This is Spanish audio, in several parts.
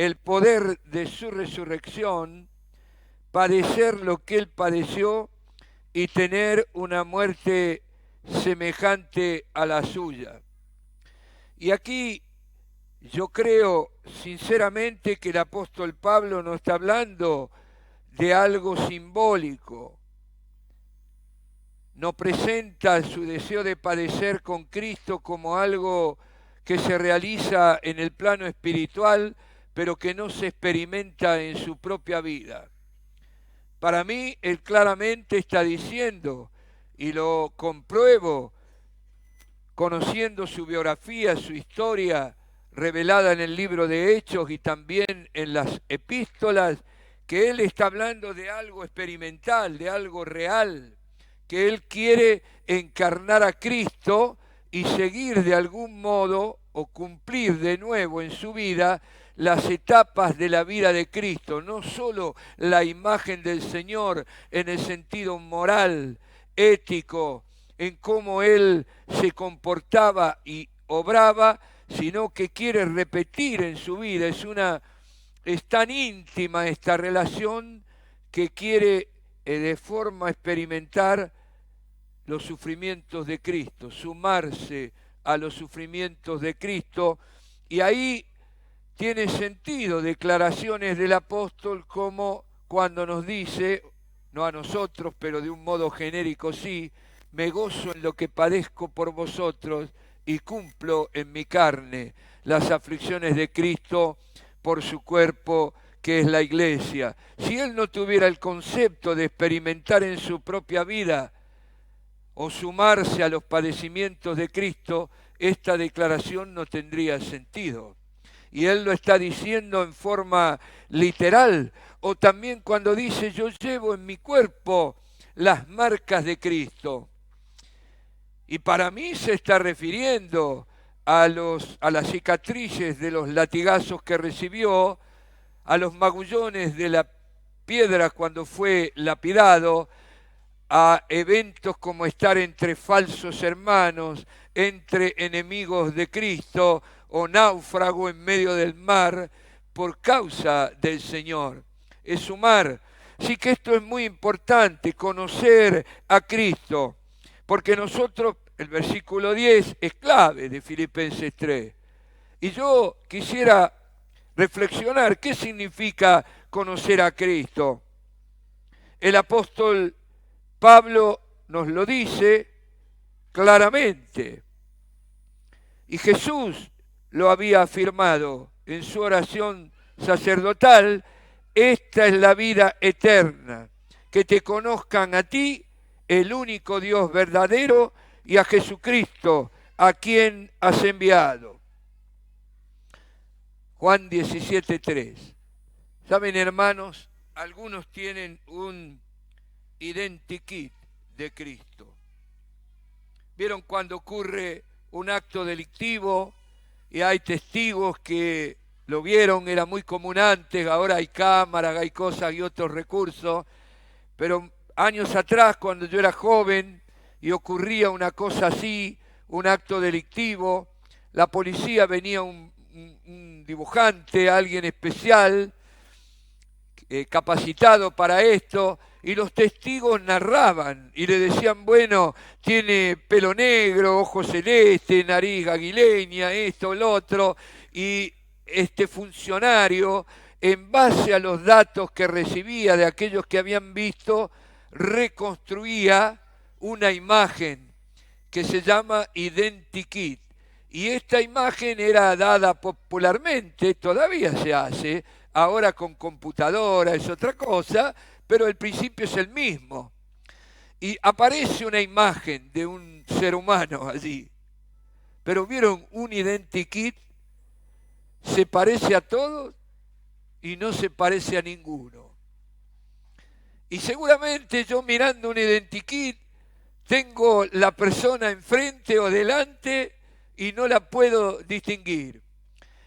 el poder de su resurrección, padecer lo que él padeció y tener una muerte semejante a la suya. Y aquí yo creo sinceramente que el apóstol Pablo no está hablando de algo simbólico. No presenta su deseo de padecer con Cristo como algo que se realiza en el plano espiritual, pero que no se experimenta en su propia vida. Para mí, él claramente está diciendo, y lo compruebo conociendo su biografía, su historia revelada en el libro de Hechos y también en las epístolas, que él está hablando de algo experimental, de algo real, que él quiere encarnar a Cristo y seguir de algún modo o cumplir de nuevo en su vida las etapas de la vida de Cristo, no solo la imagen del Señor en el sentido moral, ético, en cómo él se comportaba y obraba, sino que quiere repetir en su vida. Es tan íntima esta relación que quiere de forma experimentar los sufrimientos de Cristo, sumarse a los sufrimientos de Cristo, y ahí tiene sentido declaraciones del apóstol como cuando nos dice, no a nosotros, pero de un modo genérico sí, me gozo en lo que padezco por vosotros y cumplo en mi carne las aflicciones de Cristo por su cuerpo, que es la iglesia. Si él no tuviera el concepto de experimentar en su propia vida o sumarse a los padecimientos de Cristo, esta declaración no tendría sentido. Y él lo está diciendo en forma literal, o también cuando dice, yo llevo en mi cuerpo las marcas de Cristo. Y para mí se está refiriendo a las cicatrices de los latigazos que recibió, a los magullones de la piedra cuando fue lapidado, a eventos como estar entre falsos hermanos, entre enemigos de Cristo o náufrago en medio del mar por causa del Señor. Es sumar. Sí que esto es muy importante, conocer a Cristo, porque nosotros, el versículo 10 es clave de Filipenses 3. Y yo quisiera reflexionar qué significa conocer a Cristo. El apóstol Pablo nos lo dice claramente. Y Jesús lo había afirmado en su oración sacerdotal, esta es la vida eterna, que te conozcan a ti, el único Dios verdadero, y a Jesucristo, a quien has enviado. Juan 17:3. ¿Saben, hermanos? Algunos tienen un identikit de Cristo. ¿Vieron cuando ocurre un acto delictivo y hay testigos que lo vieron? Era muy común antes, ahora hay cámaras, hay cosas y otros recursos, pero años atrás, cuando yo era joven y ocurría una cosa así, un acto delictivo, la policía venía un dibujante, alguien especial, capacitado para esto, y los testigos narraban y le decían, bueno, tiene pelo negro, ojos celeste, nariz aguileña, esto, lo otro, y este funcionario, en base a los datos que recibía de aquellos que habían visto, reconstruía una imagen que se llama identikit. Y esta imagen era dada popularmente, todavía se hace, ahora con computadora es otra cosa, pero el principio es el mismo. Y aparece una imagen de un ser humano allí. Pero vieron, un identikit se parece a todos y no se parece a ninguno. Y seguramente yo mirando un identikit tengo la persona enfrente o delante y no la puedo distinguir.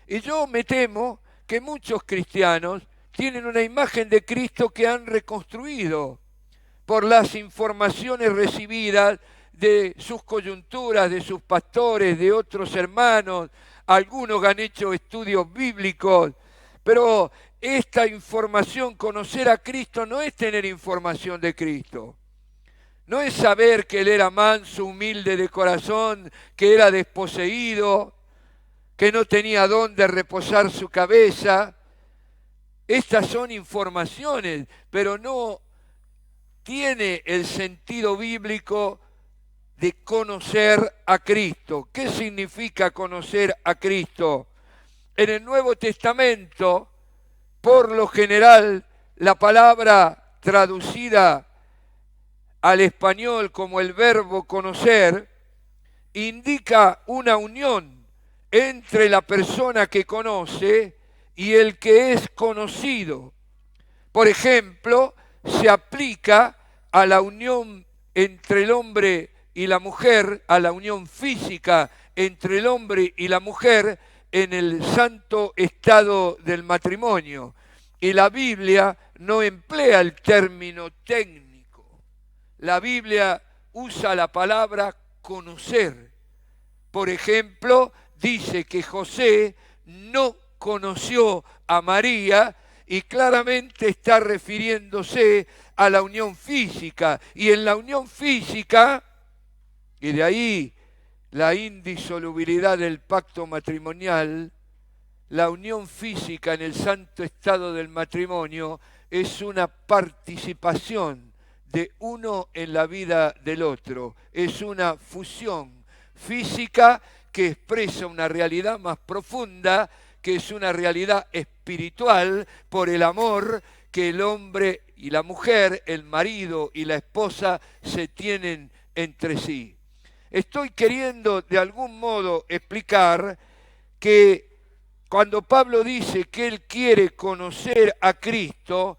Y yo me temo que muchos cristianos tienen una imagen de Cristo que han reconstruido por las informaciones recibidas de sus coyunturas, de sus pastores, de otros hermanos. Algunos han hecho estudios bíblicos, Pero esta información, conocer a Cristo, no es tener información de Cristo. No es saber que Él era manso, humilde de corazón, que era desposeído, que no tenía dónde reposar su cabeza. Estas son informaciones, pero no tiene el sentido bíblico de conocer a Cristo. ¿Qué significa conocer a Cristo? En el Nuevo Testamento, por lo general, la palabra traducida al español como el verbo conocer indica una unión entre la persona que conoce y el que es conocido. Por ejemplo, se aplica a la unión entre el hombre y la mujer, a la unión física entre el hombre y la mujer en el santo estado del matrimonio. Y la Biblia no emplea el término técnico. La Biblia usa la palabra conocer. Por ejemplo, dice que José no conoció a María y claramente está refiriéndose a la unión física. Y en la unión física, y de ahí la indisolubilidad del pacto matrimonial, la unión física en el santo estado del matrimonio es una participación de uno en la vida del otro. Es una fusión física que expresa una realidad más profunda, que es una realidad espiritual por el amor que el hombre y la mujer, el marido y la esposa se tienen entre sí. Estoy queriendo de algún modo explicar que cuando Pablo dice que él quiere conocer a Cristo,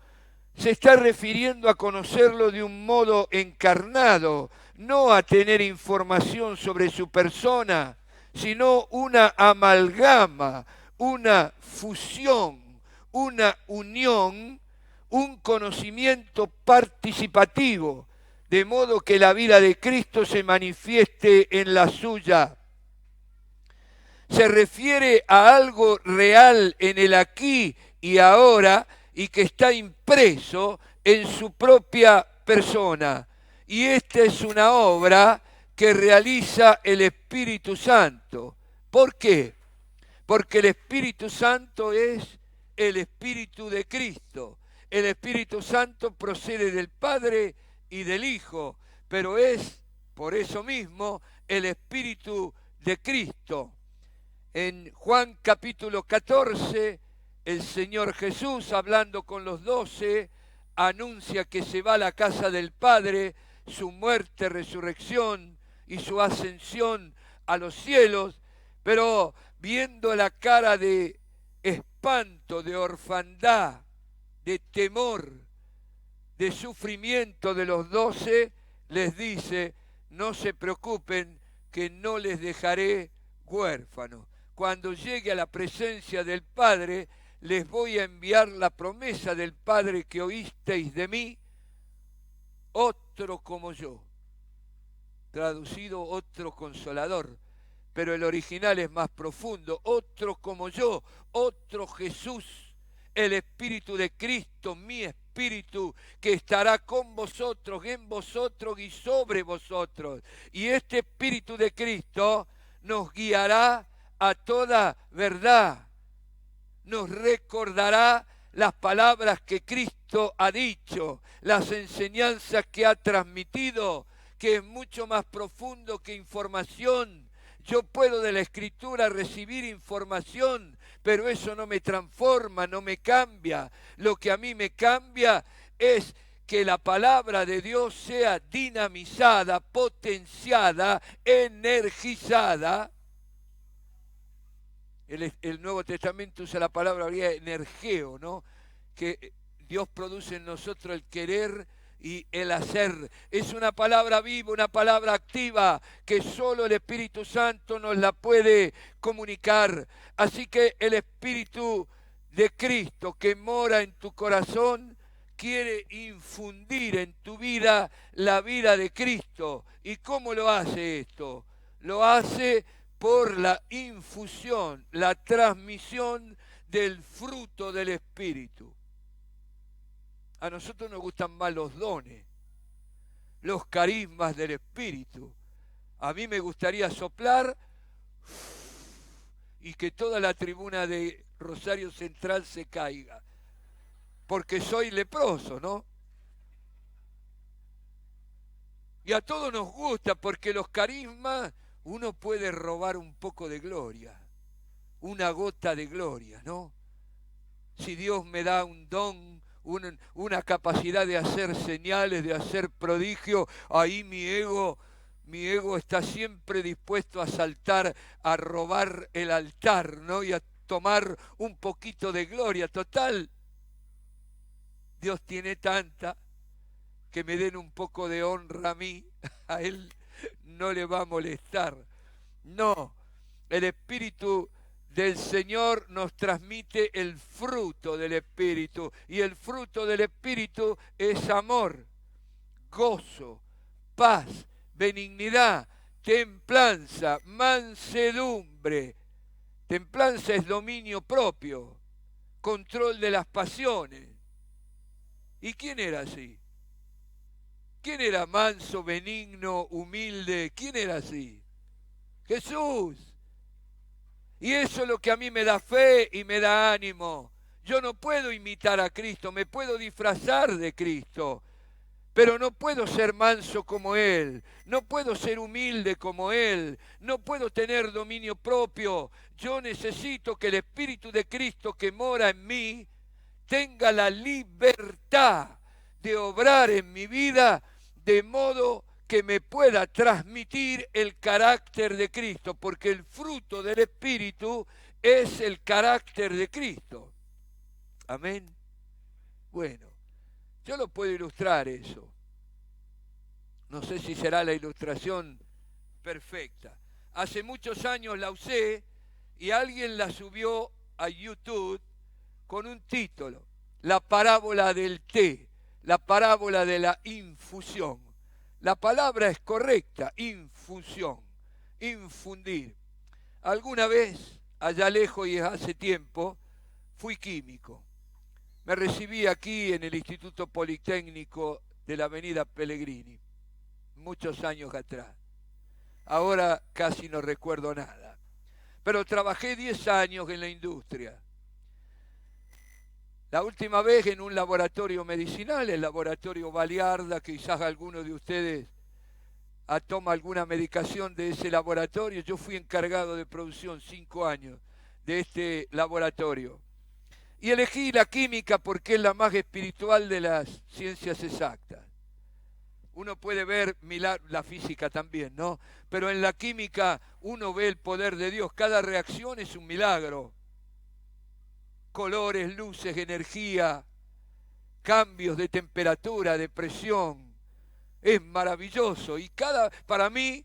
se está refiriendo a conocerlo de un modo encarnado, no a tener información sobre su persona, sino una amalgama, una fusión, una unión, un conocimiento participativo, de modo que la vida de Cristo se manifieste en la suya. Se refiere a algo real en el aquí y ahora y que está impreso en su propia persona. Y esta es una obra que realiza el Espíritu Santo. ¿Por qué? Porque el Espíritu Santo es el Espíritu de Cristo. El Espíritu Santo procede del Padre y del Hijo, pero es, por eso mismo, el Espíritu de Cristo. En Juan capítulo 14, el Señor Jesús, hablando con los 12, anuncia que se va a la casa del Padre, su muerte, resurrección y su ascensión a los cielos, pero viendo la cara de espanto, de orfandad, de temor, de sufrimiento de los 12, les dice: no se preocupen, que no les dejaré huérfanos. Cuando llegue a la presencia del Padre, les voy a enviar la promesa del Padre que oísteis de mí, otro como yo. Traducido, otro consolador, pero el original es más profundo. Otro como yo, otro Jesús, el Espíritu de Cristo, mi Espíritu, que estará con vosotros, en vosotros y sobre vosotros. Y este Espíritu de Cristo nos guiará a toda verdad. Nos recordará las palabras que Cristo ha dicho, las enseñanzas que ha transmitido, que es mucho más profundo que información. Yo puedo de la Escritura recibir información, pero eso no me transforma, no me cambia. Lo que a mí me cambia es que la palabra de Dios sea dinamizada, potenciada, energizada. El Nuevo Testamento usa la palabra energeo, ¿no? Que Dios produce en nosotros el querer y el hacer. Es una palabra viva, una palabra activa, que solo el Espíritu Santo nos la puede comunicar. Así que el Espíritu de Cristo que mora en tu corazón quiere infundir en tu vida la vida de Cristo. ¿Y cómo lo hace esto? Lo hace por la infusión, la transmisión del fruto del Espíritu. A nosotros nos gustan más los dones, los carismas del Espíritu. A mí me gustaría soplar y que toda la tribuna de Rosario Central se caiga, porque soy leproso, ¿no? Y a todos nos gusta, porque los carismas uno puede robar un poco de gloria, una gota de gloria, ¿no? Si Dios me da un don, una capacidad de hacer señales, de hacer prodigios, ahí mi ego está siempre dispuesto a saltar, a robar el altar, ¿no? Y a tomar un poquito de gloria. Total, Dios tiene tanta que me den un poco de honra a mí, a Él no le va a molestar. No, el Espíritu del Señor nos transmite el fruto del Espíritu, y el fruto del Espíritu es amor, gozo, paz, benignidad, templanza, mansedumbre. Templanza es dominio propio, control de las pasiones. ¿Y quién era así? ¿Quién era manso, benigno, humilde? ¿Quién era así? Jesús. Y eso es lo que a mí me da fe y me da ánimo. Yo no puedo imitar a Cristo, me puedo disfrazar de Cristo, pero no puedo ser manso como Él, no puedo ser humilde como Él, no puedo tener dominio propio. Yo necesito que el Espíritu de Cristo que mora en mí tenga la libertad de obrar en mi vida de modo que me pueda transmitir el carácter de Cristo, porque el fruto del Espíritu es el carácter de Cristo. Amén. Bueno, yo lo puedo ilustrar eso. No sé si será la ilustración perfecta. Hace muchos años la usé y alguien la subió a YouTube con un título: La parábola del té, la parábola de la infusión. La palabra es correcta, infusión, infundir. Alguna vez, allá lejos y hace tiempo, fui químico. Me recibí aquí en el Instituto Politécnico de la Avenida Pellegrini, muchos años atrás. Ahora casi no recuerdo nada. Pero trabajé 10 años en la industria. La última vez en un laboratorio medicinal, el laboratorio Baliarda, quizás alguno de ustedes toma alguna medicación de ese laboratorio. Yo fui encargado de producción 5 años de este laboratorio. Y elegí la química porque es la más espiritual de las ciencias exactas. Uno puede ver la física también, ¿no? Pero en la química uno ve el poder de Dios. Cada reacción es un milagro. Colores, luces, energía, cambios de temperatura, de presión. Es maravilloso. Y para mí,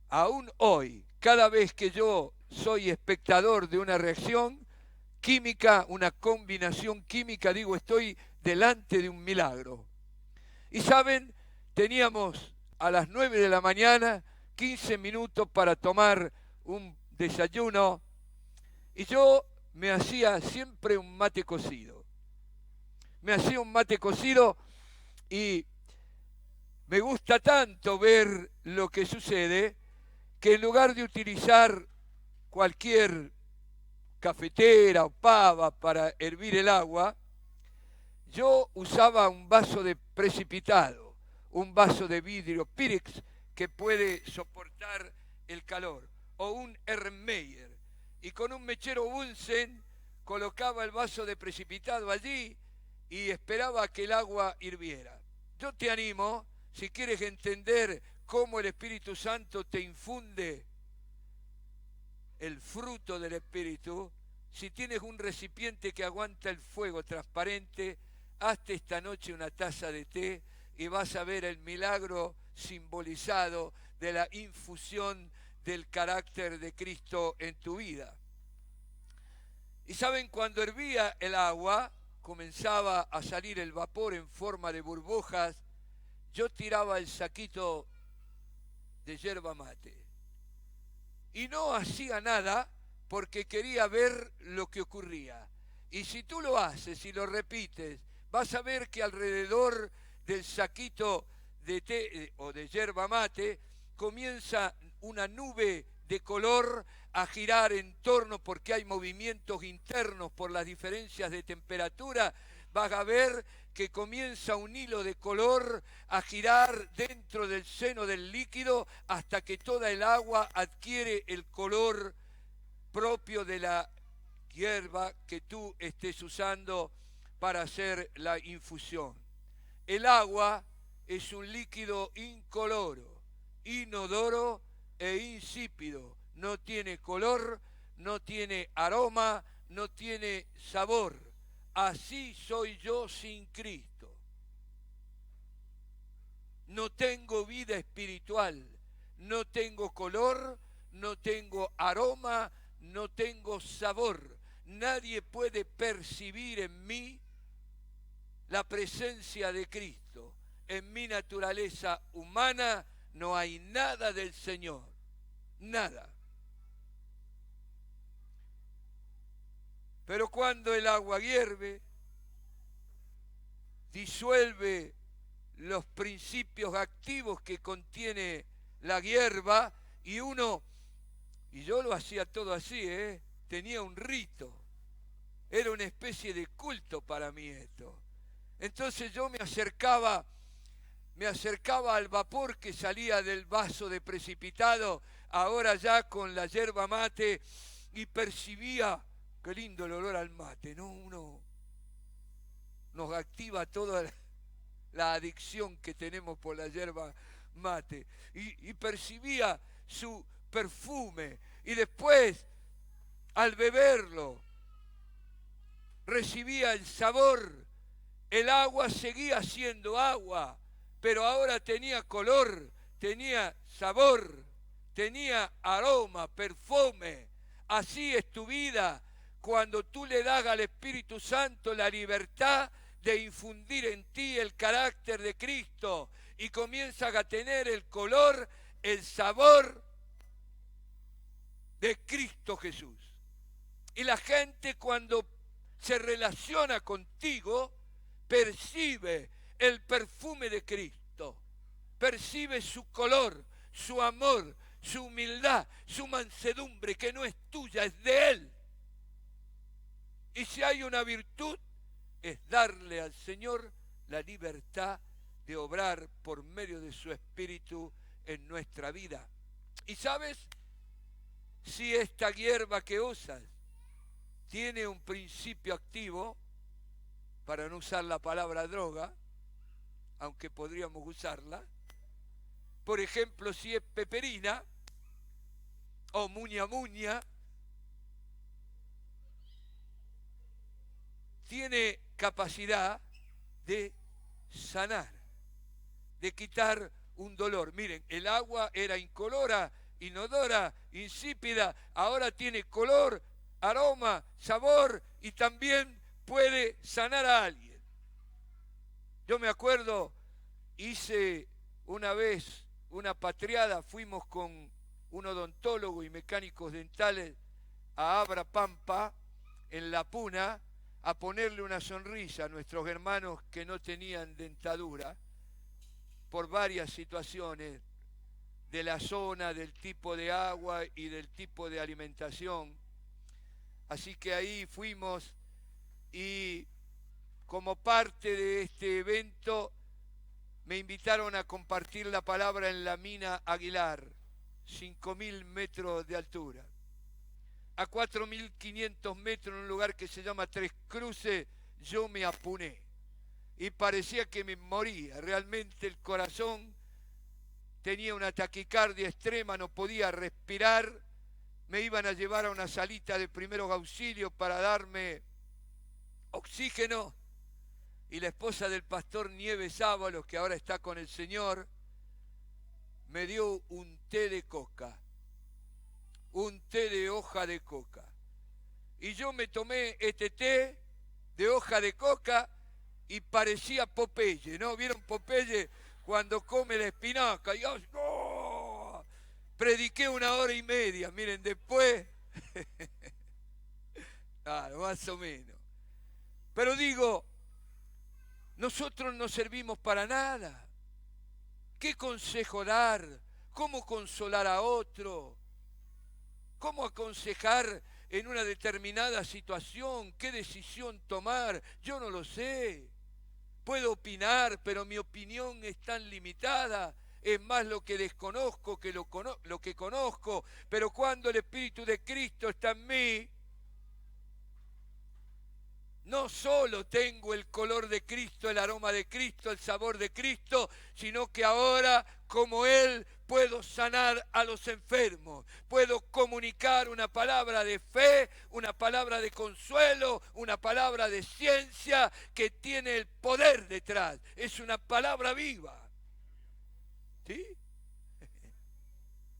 aún hoy, cada vez que yo soy espectador de una reacción química, una combinación química, digo, estoy delante de un milagro. Y saben, teníamos a las 9 de la mañana 15 minutos para tomar un desayuno y yo me hacía siempre un mate cocido. Me hacía un mate cocido y me gusta tanto ver lo que sucede que en lugar de utilizar cualquier cafetera o pava para hervir el agua, yo usaba un vaso de precipitado, un vaso de vidrio Pyrex que puede soportar el calor, o un Erlenmeyer, y con un mechero Bunsen colocaba el vaso de precipitado allí y esperaba que el agua hirviera. Yo te animo, si quieres entender cómo el Espíritu Santo te infunde el fruto del Espíritu, si tienes un recipiente que aguanta el fuego transparente, hazte esta noche una taza de té y vas a ver el milagro simbolizado de la infusión del carácter de Cristo en tu vida. Y saben, cuando hervía el agua, comenzaba a salir el vapor en forma de burbujas, yo tiraba el saquito de yerba mate. Y no hacía nada, porque quería ver lo que ocurría. Y si tú lo haces y lo repites, vas a ver que alrededor del saquito de té o de yerba mate comienza una nube de color a girar en torno, porque hay movimientos internos por las diferencias de temperatura. Vas a ver que comienza un hilo de color a girar dentro del seno del líquido hasta que toda el agua adquiere el color propio de la hierba que tú estés usando para hacer la infusión. El agua es un líquido incoloro, inodoro e insípido. No tiene color, no tiene aroma, no tiene sabor. Así soy yo sin Cristo. No tengo vida espiritual, no tengo color, no tengo aroma, no tengo sabor. Nadie puede percibir en mí la presencia de Cristo. En mi naturaleza humana no hay nada del Señor, nada. Pero cuando el agua hierve, disuelve los principios activos que contiene la hierba, y yo lo hacía todo así, tenía un rito, era una especie de culto para mí esto. Entonces yo me acercaba al vapor que salía del vaso de precipitado, ahora ya con la yerba mate, y percibía, qué lindo el olor al mate, ¿no? Uno nos activa toda la adicción que tenemos por la yerba mate, y percibía su perfume, y después, al beberlo, recibía el sabor. El agua seguía siendo agua, pero ahora tenía color, tenía sabor, tenía aroma, perfume. Así es tu vida cuando tú le das al Espíritu Santo la libertad de infundir en ti el carácter de Cristo, y comienzas a tener el color, el sabor de Cristo Jesús. Y la gente, cuando se relaciona contigo, percibe el perfume de Cristo, percibe su color, su amor, su humildad, su mansedumbre, que no es tuya, es de Él. Y si hay una virtud, es darle al Señor la libertad de obrar por medio de su Espíritu en nuestra vida. ¿Y sabes? Si esta hierba que usas tiene un principio activo, para no usar la palabra droga, aunque podríamos usarla, por ejemplo, si es peperina o muña muña, tiene capacidad de sanar, de quitar un dolor. Miren, el agua era incolora, inodora, insípida, ahora tiene color, aroma, sabor, y también puede sanar a alguien. Yo me acuerdo, hice una vez una patriada, fuimos con un odontólogo y mecánicos dentales a Abra Pampa, en La Puna, a ponerle una sonrisa a nuestros hermanos que no tenían dentadura, por varias situaciones de la zona, del tipo de agua y del tipo de alimentación. Así que ahí fuimos, y como parte de este evento me invitaron a compartir la palabra en la mina Aguilar, 5.000 metros de altura. A 4.500 metros, en un lugar que se llama Tres Cruces, yo me apuné y parecía que me moría. Realmente el corazón tenía una taquicardia extrema, no podía respirar. Me iban a llevar a una salita de primeros auxilios para darme oxígeno, y la esposa del pastor Nieves Ábalos, que ahora está con el Señor, me dio un té de coca, un té de hoja de coca. Y yo me tomé este té de hoja de coca y parecía Popeye, ¿no? ¿Vieron Popeye cuando come la espinaca? Y yo, ¡oh! Prediqué 1 hora y media, miren, después Claro, más o menos. Pero digo, nosotros no servimos para nada. ¿Qué consejo dar? ¿Cómo consolar a otro? ¿Cómo aconsejar en una determinada situación? ¿Qué decisión tomar? Yo no lo sé. Puedo opinar, pero mi opinión es tan limitada. Es más lo que desconozco que lo que conozco. Pero cuando el Espíritu de Cristo está en mí, no solo tengo el color de Cristo, el aroma de Cristo, el sabor de Cristo, sino que ahora, como Él, puedo sanar a los enfermos, puedo comunicar una palabra de fe, una palabra de consuelo, una palabra de ciencia que tiene el poder detrás. Es una palabra viva. ¿Sí?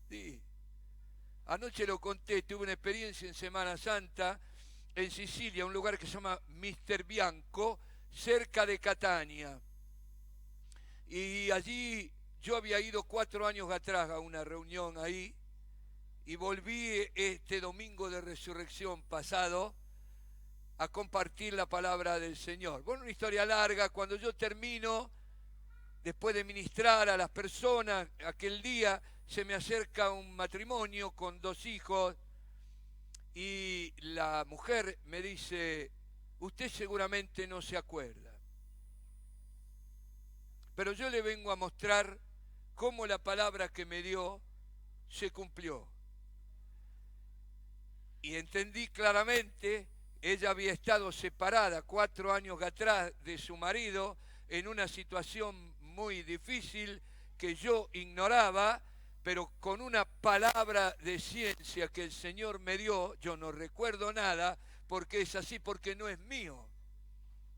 Sí. Anoche lo conté, tuve una experiencia en Semana Santa en Sicilia, un lugar que se llama Mister Bianco, cerca de Catania. Y allí yo había ido 4 años atrás a una reunión ahí y volví este domingo de resurrección pasado a compartir la palabra del Señor. Bueno, una historia larga, cuando yo termino, después de ministrar a las personas, aquel día se me acerca un matrimonio con 2 hijos y la mujer me dice, usted seguramente no se acuerda, pero yo le vengo a mostrar cómo la palabra que me dio se cumplió. Y entendí claramente, ella había estado separada 4 años atrás de su marido en una situación muy difícil que yo ignoraba, pero con una palabra de ciencia que el Señor me dio, yo no recuerdo nada, porque es así, porque no es mío.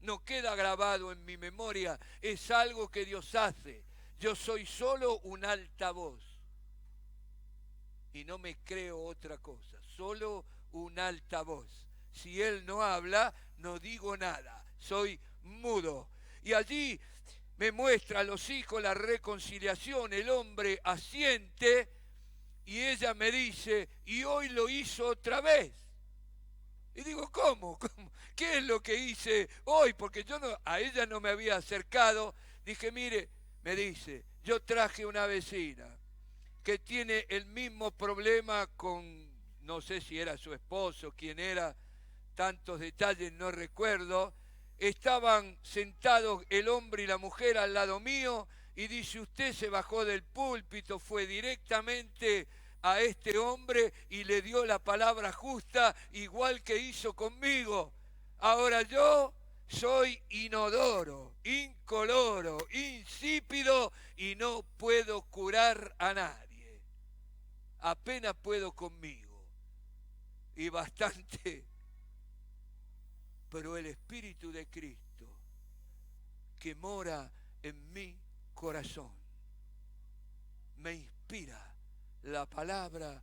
No queda grabado en mi memoria, es algo que Dios hace. Yo soy solo un altavoz y no me creo otra cosa, solo un altavoz. Si Él no habla, no digo nada, soy mudo. Y allí me muestra a los hijos la reconciliación, el hombre asiente y ella me dice, y hoy lo hizo otra vez. Y digo, ¿cómo? ¿Qué es lo que hice hoy? Porque yo a ella no me había acercado. Dije, mire, me dice, yo traje una vecina que tiene el mismo problema con, no sé si era su esposo, quién era, tantos detalles no recuerdo. Estaban sentados el hombre y la mujer al lado mío y dice, usted se bajó del púlpito, fue directamente a este hombre y le dio la palabra justa, igual que hizo conmigo. Ahora yo soy inodoro, incoloro, insípido y no puedo curar a nadie. Apenas puedo conmigo. Y bastante. Pero el Espíritu de Cristo que mora en mi corazón me inspira la palabra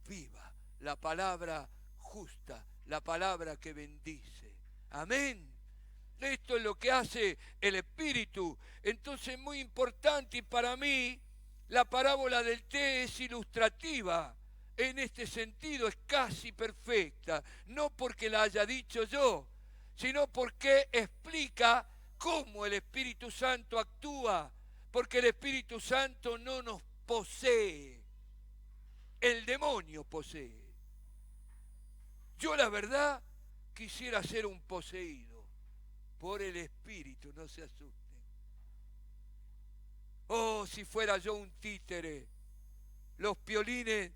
viva, la palabra justa, la palabra que bendice. Amén. Esto es lo que hace el Espíritu. Entonces es muy importante y para mí la parábola del té es ilustrativa. En este sentido es casi perfecta. No porque la haya dicho yo, sino porque explica cómo el Espíritu Santo actúa. Porque el Espíritu Santo no nos posee. El demonio posee. Yo la verdad quisiera ser un poseído por el Espíritu, no se asusten. Oh, si fuera yo un títere, los piolines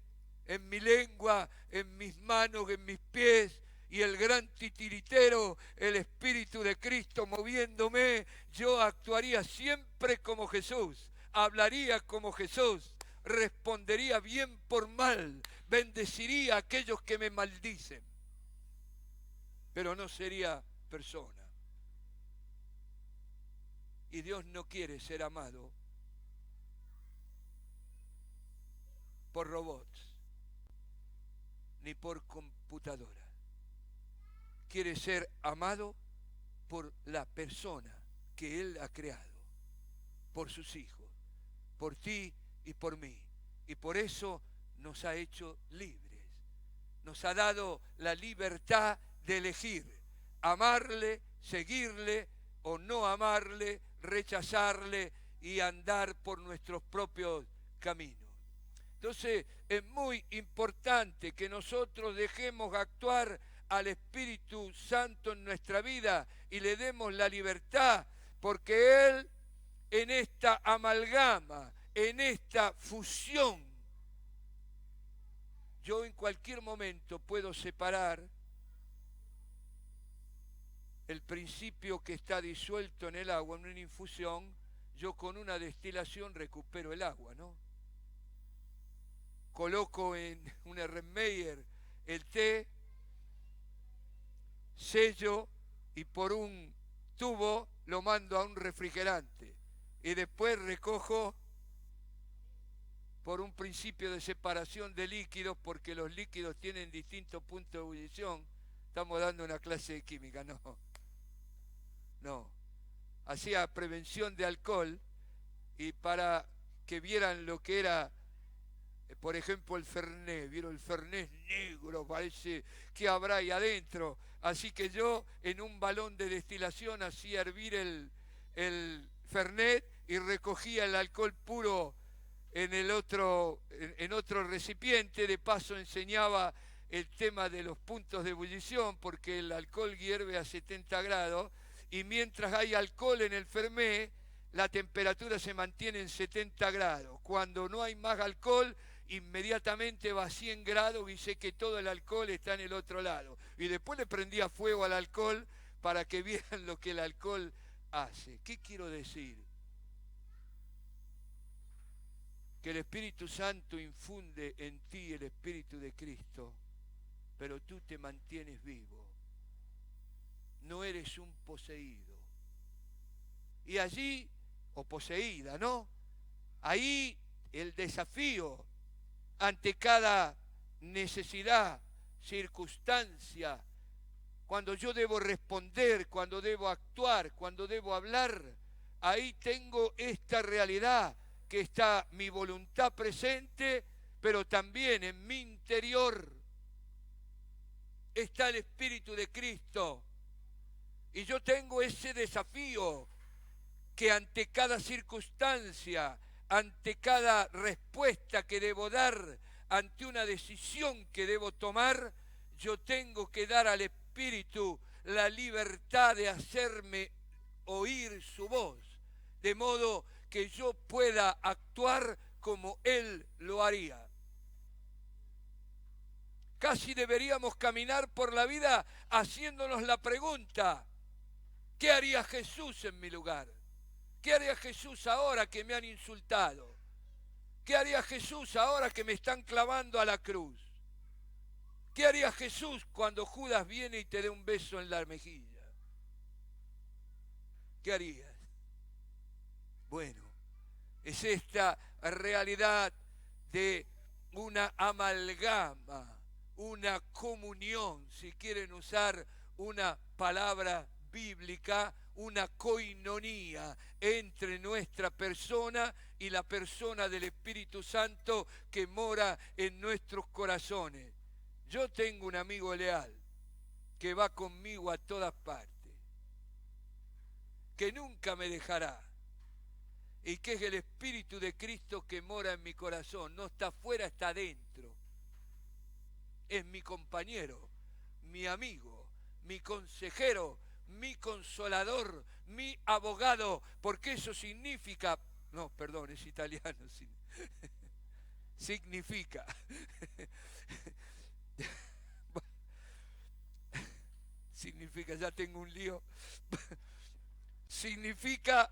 en mi lengua, en mis manos, en mis pies, y el gran titiritero, el Espíritu de Cristo moviéndome, yo actuaría siempre como Jesús, hablaría como Jesús, respondería bien por mal, bendeciría a aquellos que me maldicen, pero no sería persona. Y Dios no quiere ser amado por robots ni por computadora. Quiere ser amado por la persona que Él ha creado, por sus hijos, por ti y por mí. Y por eso nos ha hecho libres. nos ha dado la libertad de elegir, amarle, seguirle o no amarle, rechazarle y andar por nuestros propios caminos. Entonces es muy importante que nosotros dejemos actuar al Espíritu Santo en nuestra vida y le demos la libertad, porque Él en esta amalgama, en esta fusión, yo en cualquier momento puedo separar el principio que está disuelto en el agua, en una infusión. Yo con una destilación recupero el agua, ¿no? Coloco en un Erlenmeyer el té, sello y por un tubo lo mando a un refrigerante. Y después recojo por un principio de separación de líquidos, porque los líquidos tienen distintos puntos de ebullición. Estamos dando una clase de química, no. Hacía prevención de alcohol y para que vieran lo que era, por ejemplo, el Fernet. ¿Vieron? El Fernet negro, parece que habrá ahí adentro. Así que yo en un balón de destilación hacía hervir el Fernet y recogía el alcohol puro en otro recipiente. De paso enseñaba el tema de los puntos de ebullición, porque el alcohol hierve a 70 grados y mientras hay alcohol en el Fernet, la temperatura se mantiene en 70 grados. Cuando no hay más alcohol, inmediatamente va a 100 grados y sé que todo el alcohol está en el otro lado. Y después le prendía fuego al alcohol para que vieran lo que el alcohol hace. ¿Qué quiero decir? Que el Espíritu Santo infunde en ti el Espíritu de Cristo, pero tú te mantienes vivo. No eres un poseído. Y allí, o poseída, ¿no? Ahí el desafío ante cada necesidad, circunstancia, cuando yo debo responder, cuando debo actuar, cuando debo hablar, ahí tengo esta realidad, que está mi voluntad presente, pero también en mi interior está el Espíritu de Cristo. Y yo tengo ese desafío, que ante cada circunstancia, ante cada respuesta que debo dar, ante una decisión que debo tomar, yo tengo que dar al Espíritu la libertad de hacerme oír su voz, de modo que yo pueda actuar como Él lo haría. Casi deberíamos caminar por la vida haciéndonos la pregunta: ¿qué haría Jesús en mi lugar? ¿Qué haría Jesús ahora que me han insultado? ¿Qué haría Jesús ahora que me están clavando a la cruz? ¿Qué haría Jesús cuando Judas viene y te dé un beso en la mejilla? ¿Qué harías? Bueno, es esta realidad de una amalgama, una comunión, si quieren usar una palabra bíblica, una coinonía entre nuestra persona y la persona del Espíritu Santo que mora en nuestros corazones. Yo tengo un amigo leal que va conmigo a todas partes, que nunca me dejará, y que es el Espíritu de Cristo que mora en mi corazón. No está afuera, está dentro. Es mi compañero, mi amigo, mi consejero, mi consolador, mi abogado, porque eso significa, no, perdón, es italiano, significa, significa, ya tengo un lío, significa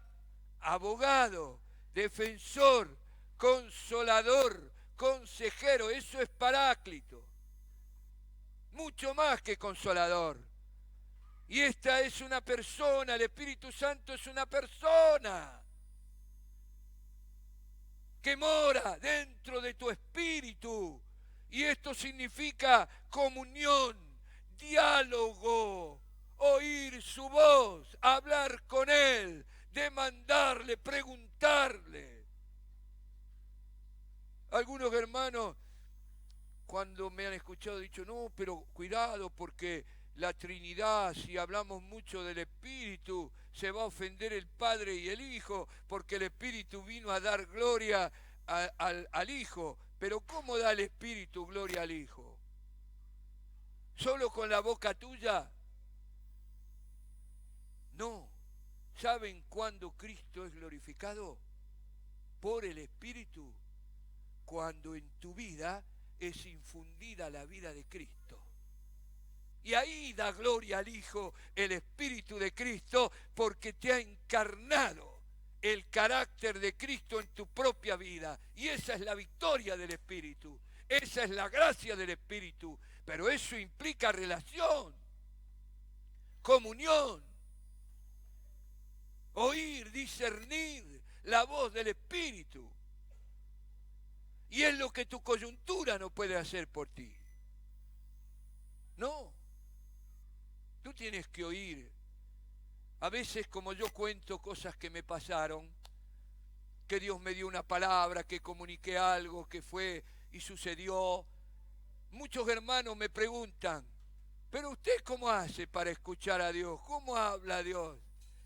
abogado, defensor, consolador, consejero. Eso es Paráclito, mucho más que consolador. Y esta es una persona, el Espíritu Santo es una persona que mora dentro de tu espíritu. Y esto significa comunión, diálogo, oír su voz, hablar con Él, demandarle, preguntarle. Algunos hermanos, cuando me han escuchado, he dicho, no, pero cuidado porque la Trinidad, si hablamos mucho del Espíritu, se va a ofender el Padre y el Hijo, porque el Espíritu vino a dar gloria al Hijo. Pero ¿cómo da el Espíritu gloria al Hijo? ¿Solo con la boca tuya? No. ¿Saben cuándo Cristo es glorificado? Por el Espíritu. Cuando en tu vida es infundida la vida de Cristo. Y ahí da gloria al Hijo, el Espíritu de Cristo, porque te ha encarnado el carácter de Cristo en tu propia vida. Y esa es la victoria del Espíritu. Esa es la gracia del Espíritu. Pero eso implica relación, comunión, oír, discernir la voz del Espíritu. Y es lo que tu coyuntura no puede hacer por ti. No. Tú tienes que oír. A veces, como yo cuento cosas que me pasaron, que Dios me dio una palabra, que comuniqué algo, que fue y sucedió, muchos hermanos me preguntan, ¿pero usted cómo hace para escuchar a Dios? ¿Cómo habla a Dios?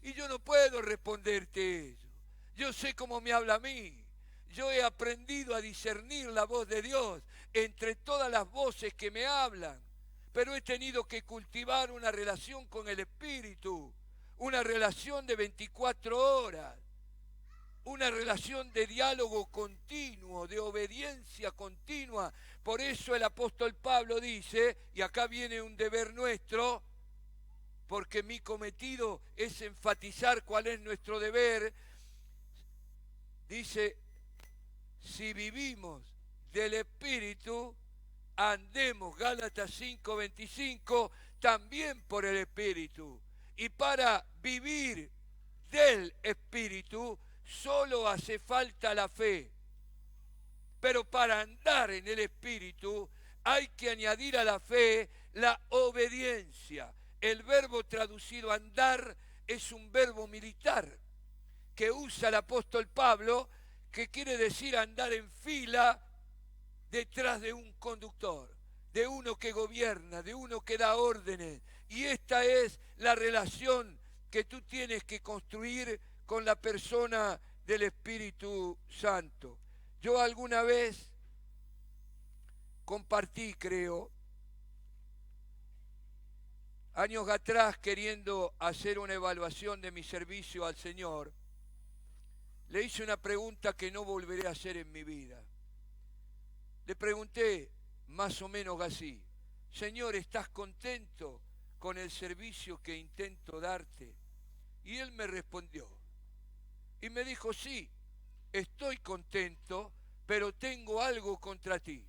Y yo no puedo responderte eso. Yo sé cómo me habla a mí. Yo he aprendido a discernir la voz de Dios entre todas las voces que me hablan. Pero he tenido que cultivar una relación con el Espíritu, una relación de 24 horas, una relación de diálogo continuo, de obediencia continua. Por eso el apóstol Pablo dice, y acá viene un deber nuestro, porque mi cometido es enfatizar cuál es nuestro deber, dice, si vivimos del Espíritu, andemos, Gálatas 5:25, también por el Espíritu. Y para vivir del Espíritu solo hace falta la fe. Pero para andar en el Espíritu hay que añadir a la fe la obediencia. El verbo traducido andar es un verbo militar que usa el apóstol Pablo, que quiere decir andar en fila detrás de un conductor, de uno que gobierna, de uno que da órdenes. Y esta es la relación que tú tienes que construir con la persona del Espíritu Santo. Yo alguna vez compartí, creo, años atrás, queriendo hacer una evaluación de mi servicio al Señor, le hice una pregunta que no volveré a hacer en mi vida. Le pregunté más o menos así, Señor, ¿estás contento con el servicio que intento darte? Y él me respondió y me dijo, sí, estoy contento, pero tengo algo contra ti.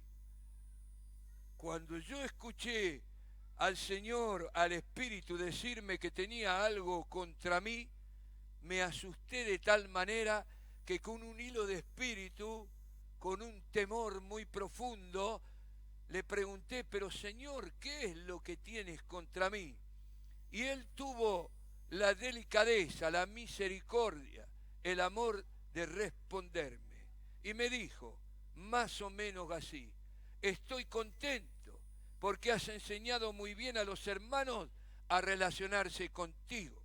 Cuando yo escuché al Señor, al Espíritu decirme que tenía algo contra mí, me asusté de tal manera que con un hilo de espíritu, con un temor muy profundo, le pregunté, pero Señor, ¿qué es lo que tienes contra mí? Y él tuvo la delicadeza, la misericordia, el amor de responderme. Y me dijo, más o menos así, estoy contento porque has enseñado muy bien a los hermanos a relacionarse contigo.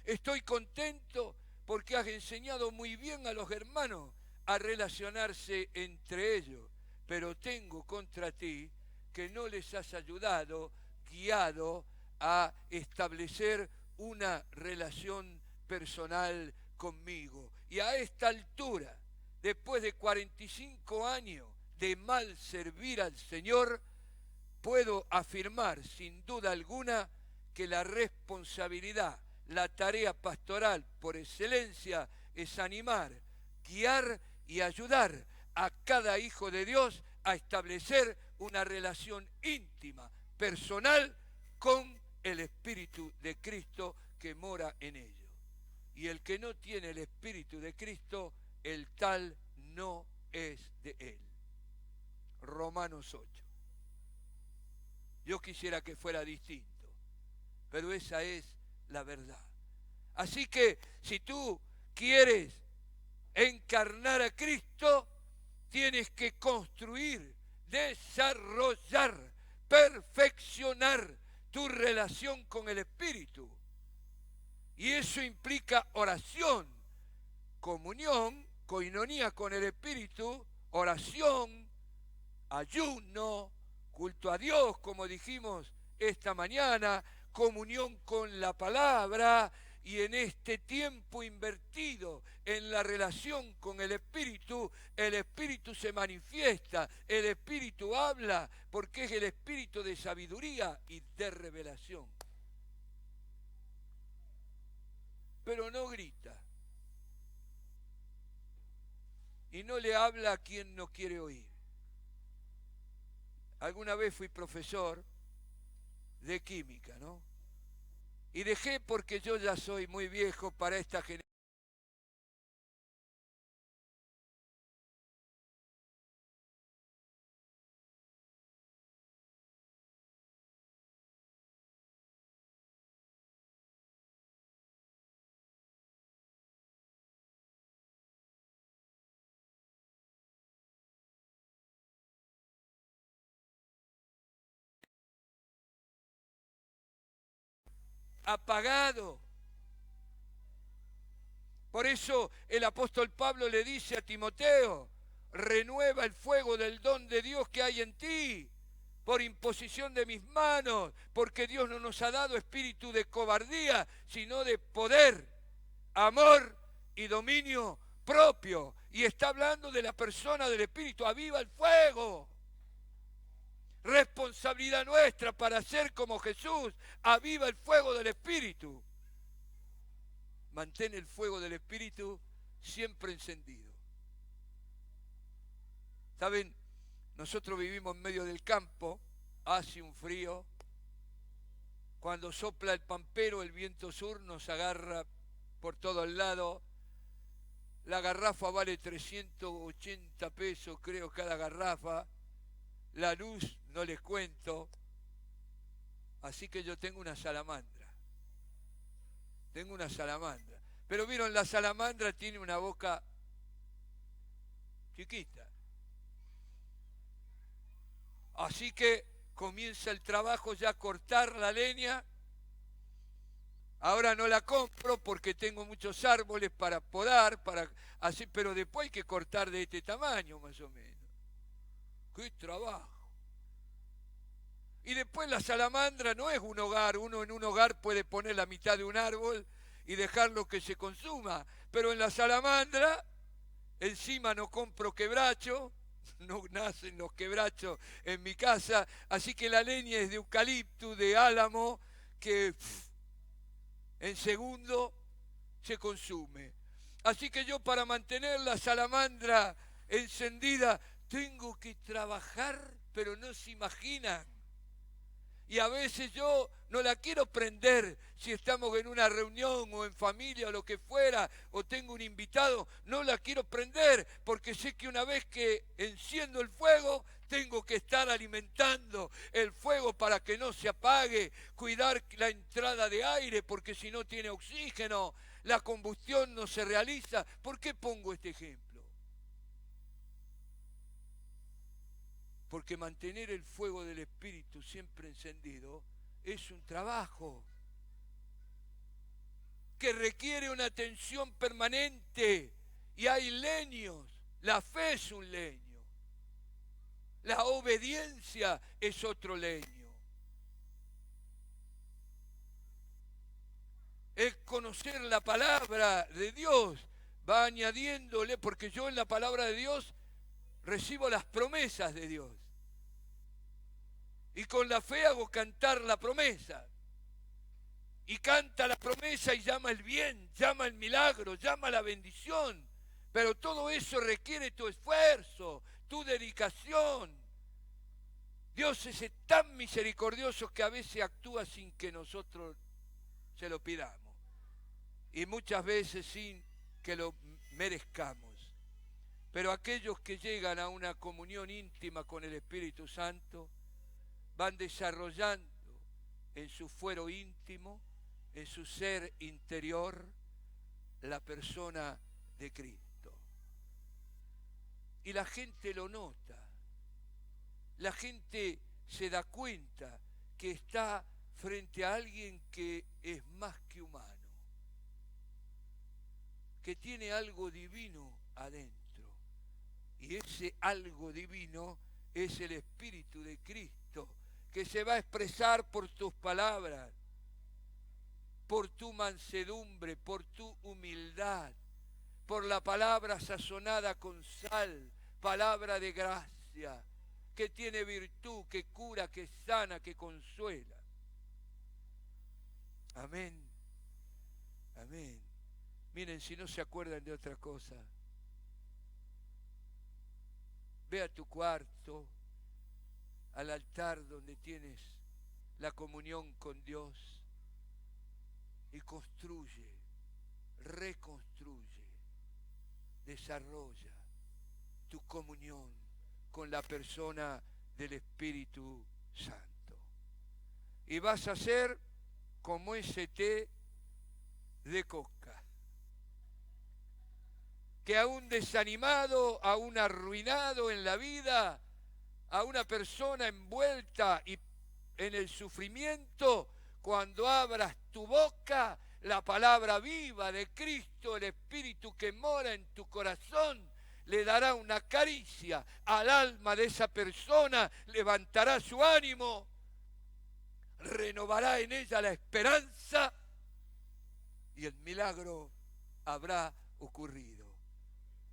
Estoy contento porque has enseñado muy bien a los hermanos a relacionarse entre ellos, pero tengo contra ti que no les has ayudado, guiado a establecer una relación personal conmigo. Y a esta altura, después de 45 años de mal servir al Señor, puedo afirmar sin duda alguna que la responsabilidad, la tarea pastoral por excelencia es animar, guiar y ayudar a cada hijo de Dios a establecer una relación íntima, personal, con el Espíritu de Cristo que mora en ellos. Y el que no tiene el Espíritu de Cristo, el tal no es de él. Romanos 8. Yo quisiera que fuera distinto, pero esa es la verdad. Así que si tú quieres encarnar a Cristo, tienes que construir desarrollar, perfeccionar tu relación con el Espíritu. Y eso implica oración, comunión, coinonía con el Espíritu, oración, ayuno, culto a Dios, como dijimos esta mañana, comunión con la palabra, y en este tiempo invertido en la relación con el Espíritu se manifiesta, el Espíritu habla, porque es el Espíritu de sabiduría y de revelación. Pero no grita. Y no le habla a quien no quiere oír. Alguna vez fui profesor de química, ¿no? Y dejé porque yo ya soy muy viejo para esta generación. Apagado. Por eso el apóstol Pablo le dice a Timoteo, renueva el fuego del don de Dios que hay en ti, por imposición de mis manos, porque Dios no nos ha dado espíritu de cobardía, sino de poder, amor y dominio propio. Y está hablando de la persona del Espíritu. Aviva el fuego. Responsabilidad nuestra para ser como Jesús. Aviva el fuego del Espíritu. Mantén el fuego del Espíritu siempre encendido. ¿Saben? Nosotros vivimos en medio del campo, hace un frío. Cuando sopla el pampero, el viento sur nos agarra por todos lados. La garrafa vale 380 pesos, creo, cada garrafa. La luz, no les cuento. Así que yo tengo una salamandra. Tengo una salamandra. Pero vieron, la salamandra tiene una boca chiquita. Así que comienza el trabajo ya a cortar la leña. Ahora no la compro porque tengo muchos árboles para podar, pero después hay que cortar de este tamaño más o menos. ¡Qué trabajo! Y después la salamandra no es un hogar, uno en un hogar puede poner la mitad de un árbol y dejarlo que se consuma, pero en la salamandra encima no compro quebracho, no nacen los quebrachos en mi casa, así que la leña es de eucalipto, de álamo, que en segundo se consume. Así que yo, para mantener la salamandra encendida, tengo que trabajar, pero no se imaginan. Y a veces yo no la quiero prender si estamos en una reunión o en familia o lo que fuera, o tengo un invitado, no la quiero prender porque sé que una vez que enciendo el fuego, tengo que estar alimentando el fuego para que no se apague, cuidar la entrada de aire porque si no tiene oxígeno, la combustión no se realiza. ¿Por qué pongo este ejemplo? Porque mantener el fuego del Espíritu siempre encendido es un trabajo que requiere una atención permanente. Y hay leños. La fe es un leño. La obediencia es otro leño. El conocer la palabra de Dios va añadiéndole, porque yo en la palabra de Dios recibo las promesas de Dios. Y con la fe hago cantar la promesa. Y canta la promesa y llama el bien, llama el milagro, llama la bendición. Pero todo eso requiere tu esfuerzo, tu dedicación. Dios es tan misericordioso que a veces actúa sin que nosotros se lo pidamos. Y muchas veces sin que lo merezcamos. Pero aquellos que llegan a una comunión íntima con el Espíritu Santo van desarrollando en su fuero íntimo, en su ser interior, la persona de Cristo. Y la gente lo nota. la gente se da cuenta que está frente a alguien que es más que humano, que tiene algo divino adentro. Y ese algo divino es el Espíritu de Cristo, que se va a expresar por tus palabras, por tu mansedumbre, por tu humildad, por la palabra sazonada con sal, palabra de gracia, que tiene virtud, que cura, que sana, que consuela. Amén. Amén. Miren, si no se acuerdan de otra cosa, ve a tu cuarto, al altar donde tienes la comunión con Dios y construye, reconstruye, desarrolla tu comunión con la persona del Espíritu Santo. Y vas a ser como ese té de coca, que a un desanimado, a un arruinado en la vida, a una persona envuelta en el sufrimiento, cuando abras tu boca, la palabra viva de Cristo, el Espíritu que mora en tu corazón, le dará una caricia al alma de esa persona, levantará su ánimo, renovará en ella la esperanza y el milagro habrá ocurrido.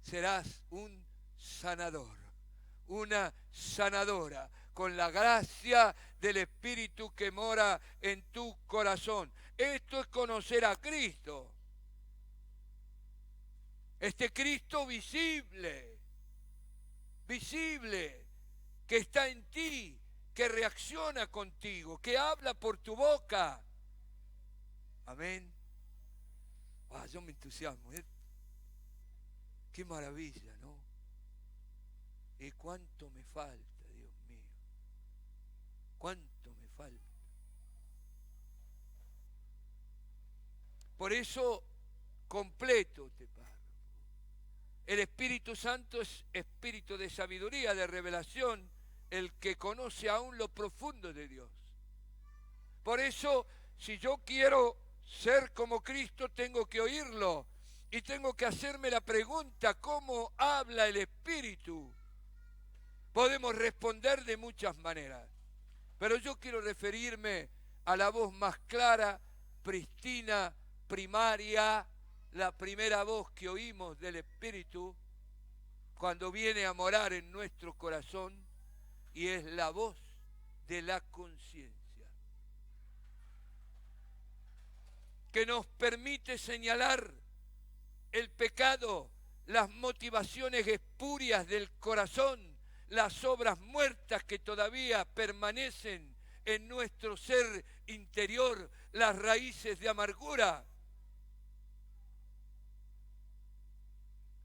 Serás un sanador, una sanadora, con la gracia del Espíritu que mora en tu corazón. Esto es conocer a Cristo. Este Cristo visible, que está en ti, que reacciona contigo, que habla por tu boca. Amén. Yo me entusiasmo. Qué maravilla, ¿no? Y cuánto me falta, Dios mío. Cuánto me falta. Por eso completo este párrafo. El Espíritu Santo es espíritu de sabiduría, de revelación, el que conoce aún lo profundo de Dios. Por eso, si yo quiero ser como Cristo, tengo que oírlo. Y tengo que hacerme la pregunta, ¿cómo habla el Espíritu? Podemos responder de muchas maneras, pero yo quiero referirme a la voz más clara, pristina, primaria, la primera voz que oímos del Espíritu cuando viene a morar en nuestro corazón, y es la voz de la conciencia, que nos permite señalar el pecado, las motivaciones espurias del corazón, las obras muertas que todavía permanecen en nuestro ser interior, las raíces de amargura.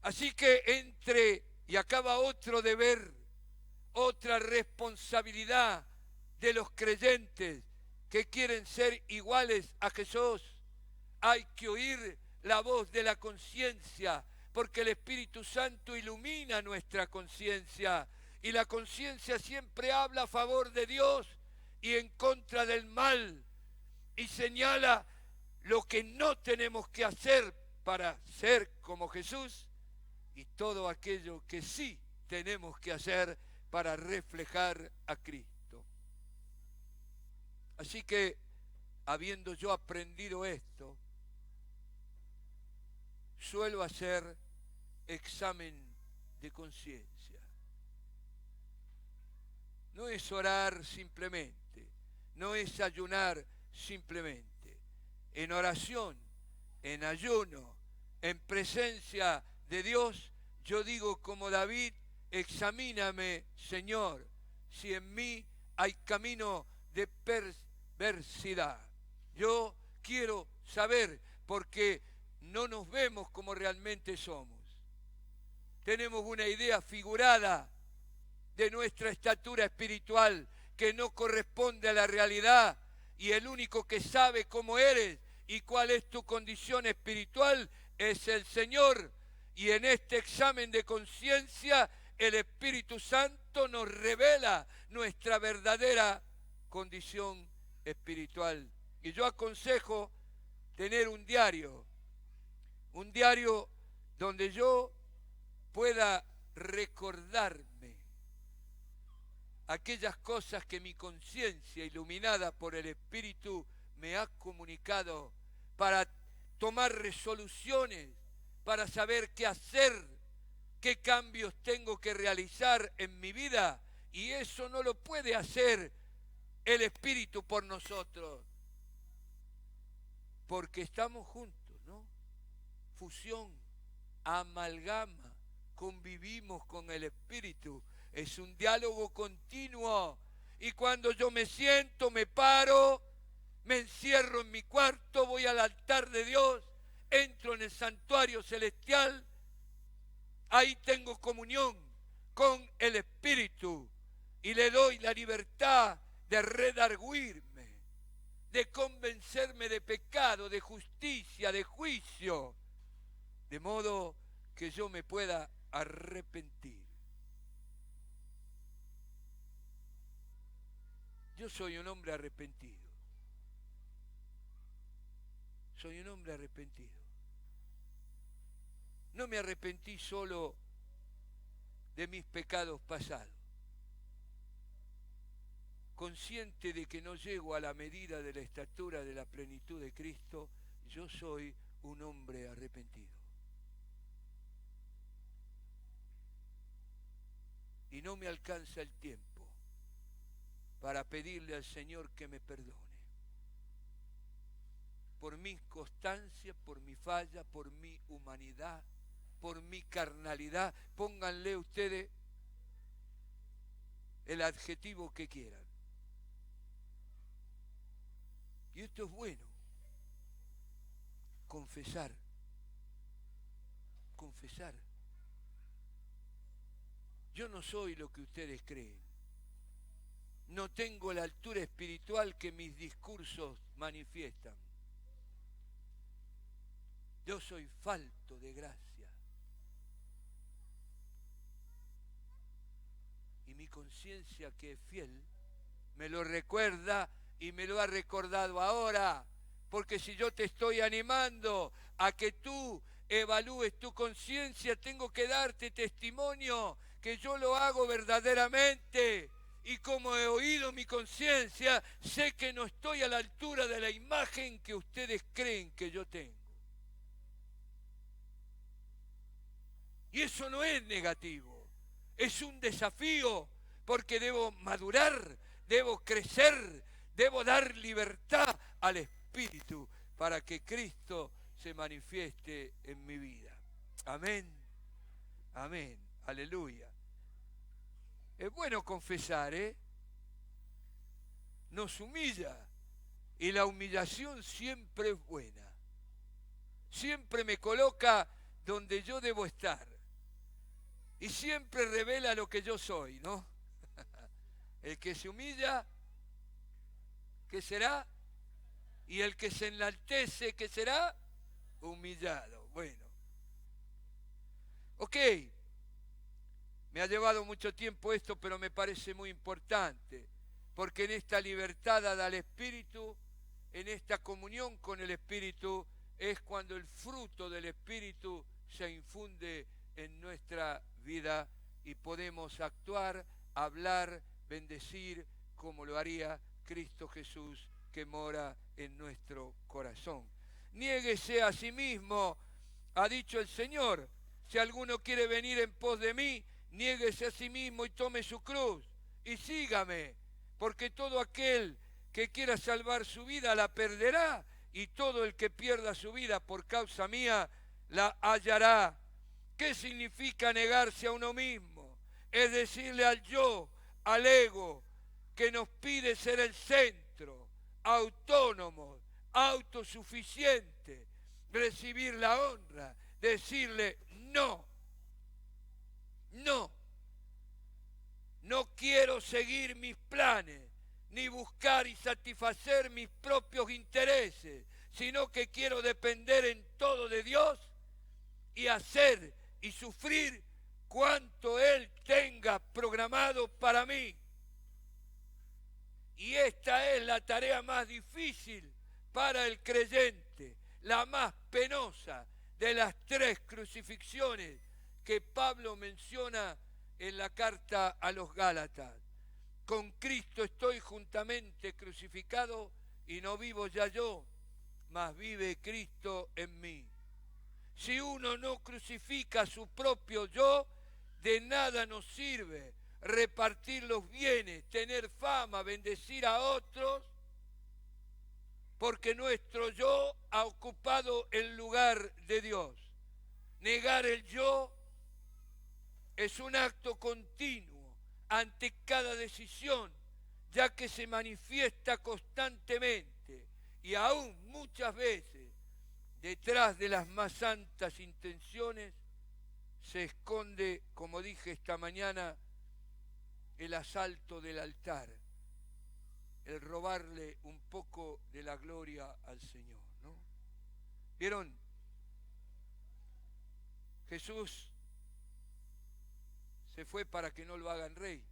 Así que y acaba otro deber, otra responsabilidad de los creyentes que quieren ser iguales a Jesús. Hay que oír la voz de la conciencia, porque el Espíritu Santo ilumina nuestra conciencia, y la conciencia siempre habla a favor de Dios y en contra del mal, y señala lo que no tenemos que hacer para ser como Jesús, y todo aquello que sí tenemos que hacer para reflejar a Cristo. Así que, habiendo yo aprendido esto, suelo hacer examen de conciencia. No es orar simplemente, no es ayunar simplemente. En oración, en ayuno, en presencia de Dios, yo digo como David, examíname, Señor, si en mí hay camino de perversidad. Yo quiero saber, porque no nos vemos como realmente somos. Tenemos una idea figurada de nuestra estatura espiritual que no corresponde a la realidad, y el único que sabe cómo eres y cuál es tu condición espiritual es el Señor. Y en este examen de conciencia el Espíritu Santo nos revela nuestra verdadera condición espiritual. Y yo aconsejo tener un diario donde yo pueda recordarme aquellas cosas que mi conciencia, iluminada por el Espíritu, me ha comunicado, para tomar resoluciones, para saber qué hacer, qué cambios tengo que realizar en mi vida. Y eso no lo puede hacer el Espíritu por nosotros, porque estamos juntos, ¿no? Fusión, amalgama, convivimos con el Espíritu. Es un diálogo continuo. Y cuando yo me siento, me paro, me encierro en mi cuarto, voy al altar de Dios, entro en el santuario celestial, ahí tengo comunión con el Espíritu y le doy la libertad de redarguirme, de convencerme de pecado, de justicia, de juicio, de modo que yo me pueda arrepentir. Yo soy un hombre arrepentido. Soy un hombre arrepentido. No me arrepentí solo de mis pecados pasados. Consciente de que no llego a la medida de la estatura de la plenitud de Cristo, yo soy un hombre arrepentido. Y no me alcanza el tiempo para pedirle al Señor que me perdone. Por mi constancia, por mi falla, por mi humanidad, por mi carnalidad. Pónganle ustedes el adjetivo que quieran. Y esto es bueno. Confesar. Confesar. Yo no soy lo que ustedes creen. No tengo la altura espiritual que mis discursos manifiestan. Yo soy falto de gracia. Y mi conciencia, que es fiel, me lo recuerda y me lo ha recordado ahora. Porque si yo te estoy animando a que tú evalúes tu conciencia, tengo que darte testimonio que yo lo hago verdaderamente. Y como he oído mi conciencia, sé que no estoy a la altura de la imagen que ustedes creen que yo tengo. Y eso no es negativo, es un desafío, porque debo madurar, debo crecer, debo dar libertad al Espíritu para que Cristo se manifieste en mi vida. Amén, amén, aleluya. Es bueno confesar, ¿eh? Nos humilla, y la humillación siempre es buena. Siempre me coloca donde yo debo estar. Y siempre revela lo que yo soy, ¿no? El que se humilla, ¿qué será? Y el que se enaltece, ¿qué será? Humillado. Bueno. Ok. Me ha llevado mucho tiempo esto, pero me parece muy importante. Porque en esta libertad dada al Espíritu, en esta comunión con el Espíritu, es cuando el fruto del Espíritu se infunde en nuestra vida y podemos actuar, hablar, bendecir como lo haría Cristo Jesús que mora en nuestro corazón. Niéguese a sí mismo, ha dicho el Señor. Si alguno quiere venir en pos de mí, niéguese a sí mismo y tome su cruz y sígame, porque todo aquel que quiera salvar su vida la perderá, y todo el que pierda su vida por causa mía la hallará. ¿Qué significa negarse a uno mismo? Es decirle al yo, al ego, que nos pide ser el centro, autónomos, autosuficiente, recibir la honra, decirle no, no, no quiero seguir mis planes, ni buscar y satisfacer mis propios intereses, sino que quiero depender en todo de Dios y hacer y sufrir cuanto Él tenga programado para mí. Y esta es la tarea más difícil para el creyente, la más penosa de las 3 crucifixiones que Pablo menciona en la carta a los Gálatas. Con Cristo estoy juntamente crucificado y no vivo ya yo, mas vive Cristo en mí. Si uno no crucifica a su propio yo, de nada nos sirve repartir los bienes, tener fama, bendecir a otros, porque nuestro yo ha ocupado el lugar de Dios. Negar el yo es un acto continuo ante cada decisión, ya que se manifiesta constantemente y aún muchas veces detrás de las más santas intenciones se esconde, como dije esta mañana, el asalto del altar, el robarle un poco de la gloria al Señor, ¿no? ¿Vieron? Jesús se fue para que no lo hagan rey.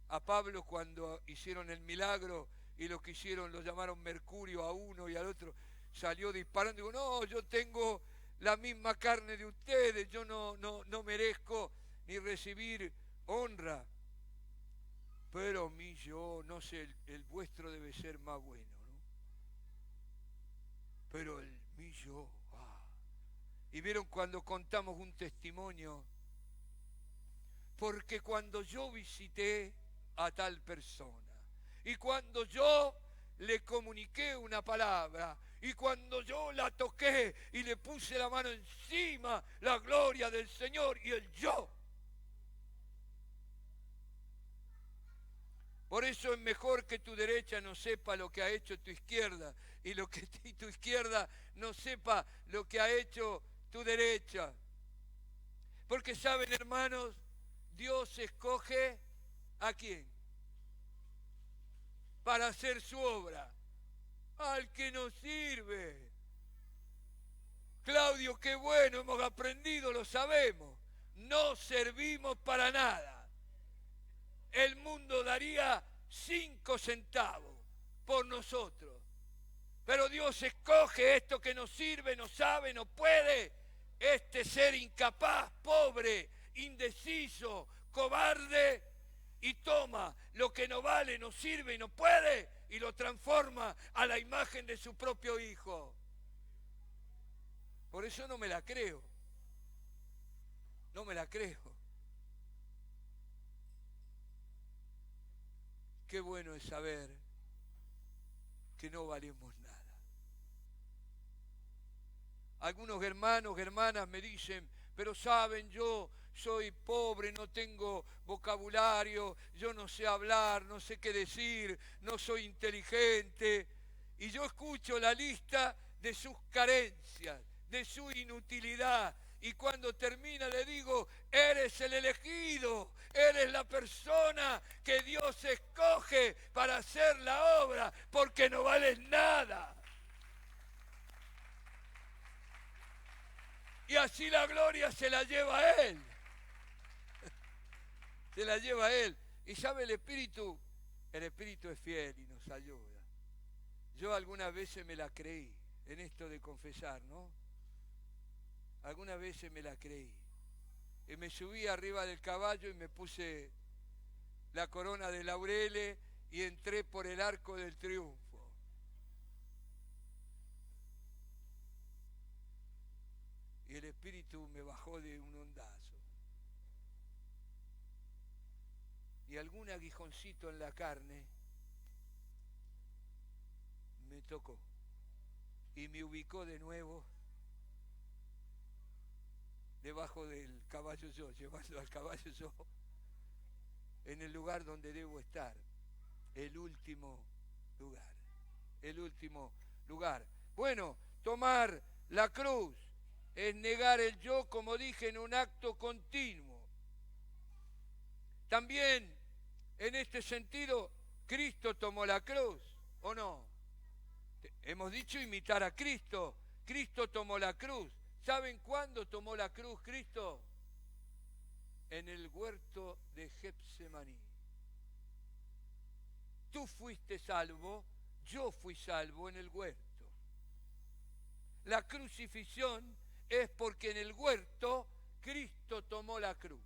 A Pablo, cuando hicieron el milagro y lo que hicieron, lo llamaron Mercurio a uno y al otro, salió disparando y dijo, no, yo tengo la misma carne de ustedes, yo no merezco ni recibir honra. Pero mi yo, no sé, el vuestro debe ser más bueno, ¿no? Pero el mi yo, Y vieron cuando contamos un testimonio, porque cuando yo visité a tal persona, y cuando yo le comuniqué una palabra, y cuando yo la toqué y le puse la mano encima, la gloria del Señor y el yo. Por eso es mejor que tu derecha no sepa lo que ha hecho tu izquierda y tu izquierda no sepa lo que ha hecho tu derecha. Porque saben, hermanos, Dios escoge ¿a quién? Para hacer su obra. Al que nos sirve. Claudio, qué bueno, hemos aprendido, lo sabemos. No servimos para nada. El mundo daría 5 centavos por nosotros. Pero Dios escoge esto que nos sirve, no sabe, no puede. Este ser incapaz, pobre, indeciso, cobarde, y toma lo que no vale, no sirve y no puede, y lo transforma a la imagen de su propio Hijo. Por eso no me la creo. No me la creo. Qué bueno es saber que no valemos nada. Algunos hermanos, hermanas me dicen, pero saben, yo soy pobre, no tengo vocabulario, yo no sé hablar, no sé qué decir, no soy inteligente. Y yo escucho la lista de sus carencias, de su inutilidad. Y cuando termina le digo, eres el elegido, eres la persona que Dios escoge para hacer la obra, porque no vales nada. Y así la gloria se la lleva a Él. Se la lleva a Él. Y sabe, el Espíritu es fiel y nos ayuda. Yo algunas veces me la creí en esto de confesar, ¿no? Algunas veces me la creí. Y me subí arriba del caballo y me puse la corona de laureles y entré por el arco del triunfo. Y el Espíritu me bajó de un ondazo. Y algún aguijoncito en la carne me tocó. Y me ubicó de nuevo debajo del caballo yo, llevando al caballo yo en el lugar donde debo estar. El último lugar. El último lugar. Bueno, tomar la cruz es negar el yo, como dije, en un acto continuo. También, en este sentido, Cristo tomó la cruz, ¿o no? Hemos dicho imitar a Cristo. Cristo tomó la cruz. ¿Saben cuándo tomó la cruz Cristo? en el huerto de Getsemaní. Tú fuiste salvo, yo fui salvo en el huerto. La crucifixión es porque en el huerto Cristo tomó la cruz.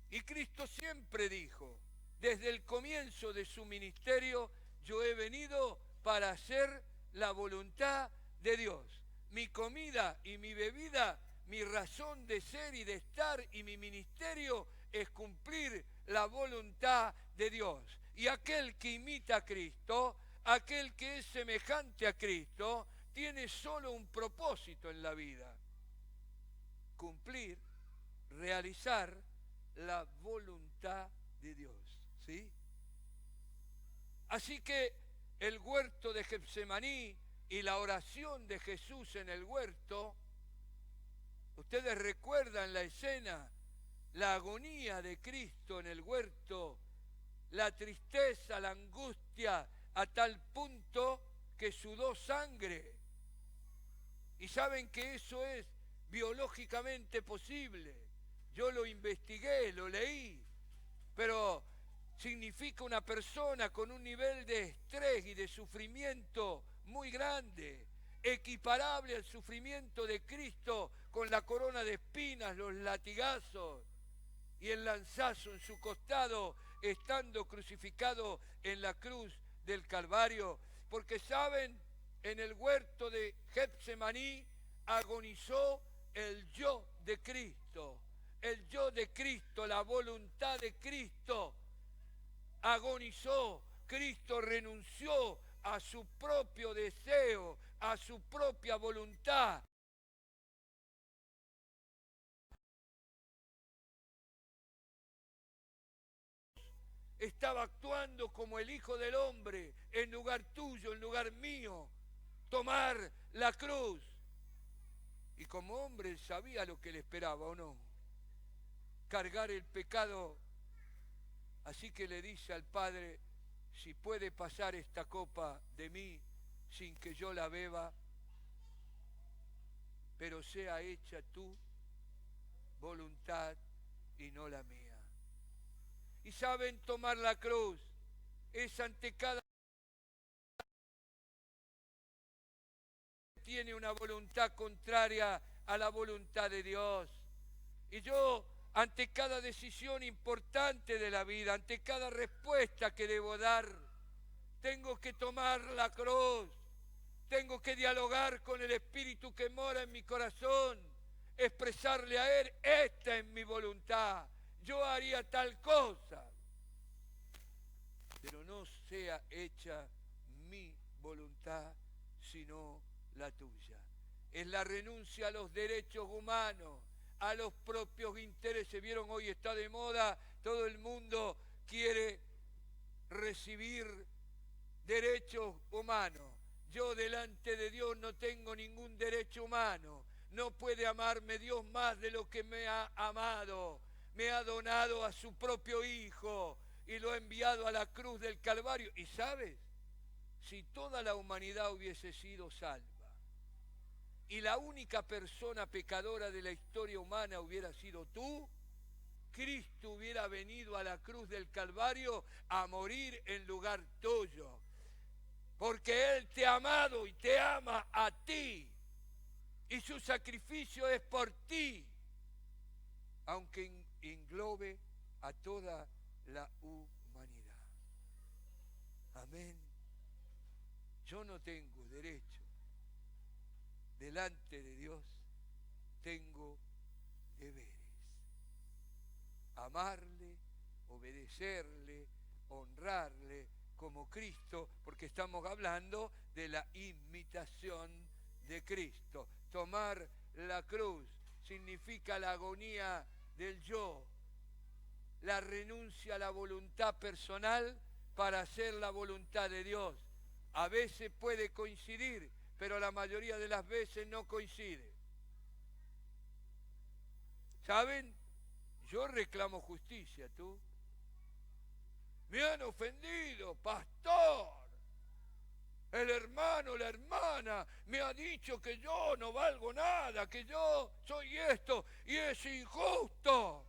Y Cristo siempre dijo, desde el comienzo de su ministerio, yo he venido para hacer la voluntad de Dios. Mi comida y mi bebida, mi razón de ser y de estar y mi ministerio es cumplir la voluntad de Dios. Y aquel que imita a Cristo, aquel que es semejante a Cristo, tiene solo un propósito en la vida: cumplir, realizar la voluntad de Dios, ¿sí? Así que el huerto de Getsemaní y la oración de Jesús en el huerto, ustedes recuerdan la escena, la agonía de Cristo en el huerto, la tristeza, la angustia, a tal punto que sudó sangre. Y saben que eso es biológicamente posible. Yo lo investigué, lo leí, pero significa una persona con un nivel de estrés y de sufrimiento muy grande, equiparable al sufrimiento de Cristo con la corona de espinas, los latigazos y el lanzazo en su costado, estando crucificado en la cruz del Calvario. Porque saben, en el huerto de Getsemaní agonizó el yo de Cristo. El yo de Cristo, la voluntad de Cristo, agonizó. Cristo renunció a su propio deseo, a su propia voluntad. Estaba actuando como el Hijo del Hombre, en lugar tuyo, en lugar mío, tomar la cruz. Y como hombre él sabía lo que le esperaba, ¿o no? Cargar el pecado. Así que le dice al Padre, si puede pasar esta copa de mí sin que yo la beba, pero sea hecha tu voluntad y no la mía. Y saben, tomar la cruz es ante cada tiene una voluntad contraria a la voluntad de Dios. Y yo, ante cada decisión importante de la vida, ante cada respuesta que debo dar, tengo que tomar la cruz, tengo que dialogar con el Espíritu que mora en mi corazón, expresarle a Él, esta es mi voluntad, yo haría tal cosa, pero no sea hecha mi voluntad, sino la tuya. Es la renuncia a los derechos humanos, a los propios intereses. Vieron, hoy está de moda, todo el mundo quiere recibir derechos humanos. Yo delante de Dios no tengo ningún derecho humano. No puede amarme Dios más de lo que me ha amado. Me ha donado a su propio Hijo y lo ha enviado a la cruz del Calvario. ¿Y sabes? Si toda la humanidad hubiese sido salva y la única persona pecadora de la historia humana hubiera sido tú, Cristo hubiera venido a la cruz del Calvario a morir en lugar tuyo. Porque Él te ha amado y te ama a ti. Y su sacrificio es por ti, aunque englobe a toda la humanidad. Amén. Yo no tengo derecho. Delante de Dios tengo deberes. Amarle, obedecerle, honrarle como Cristo, porque estamos hablando de la imitación de Cristo. Tomar la cruz significa la agonía del yo, la renuncia a la voluntad personal para hacer la voluntad de Dios. A veces puede coincidir, pero la mayoría de las veces no coincide. ¿Saben? Yo reclamo justicia, ¿tú? Me han ofendido, pastor. El hermano, la hermana me ha dicho que yo no valgo nada, que yo soy esto y es injusto.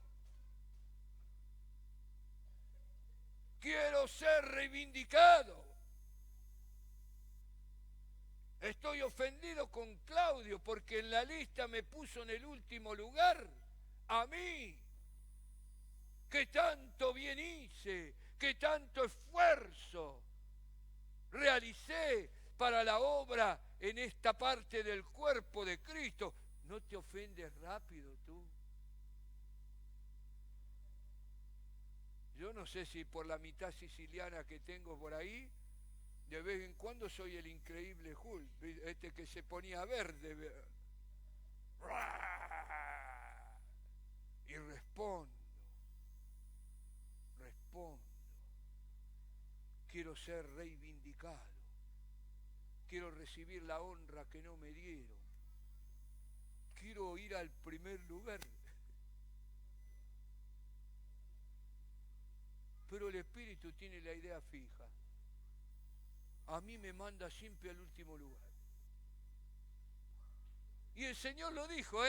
Quiero ser reivindicado. Estoy ofendido con Claudio porque en la lista me puso en el último lugar a mí, que tanto bien hice, que tanto esfuerzo realicé para la obra en esta parte del cuerpo de Cristo. ¿No te ofendes rápido tú? Yo no sé si por la mitad siciliana que tengo por ahí, de vez en cuando soy el increíble Hulk, este que se ponía verde. Y respondo. Quiero ser reivindicado. Quiero recibir la honra que no me dieron. Quiero ir al primer lugar. Pero el Espíritu tiene la idea fija. A mí me manda siempre al último lugar. Y el Señor lo dijo,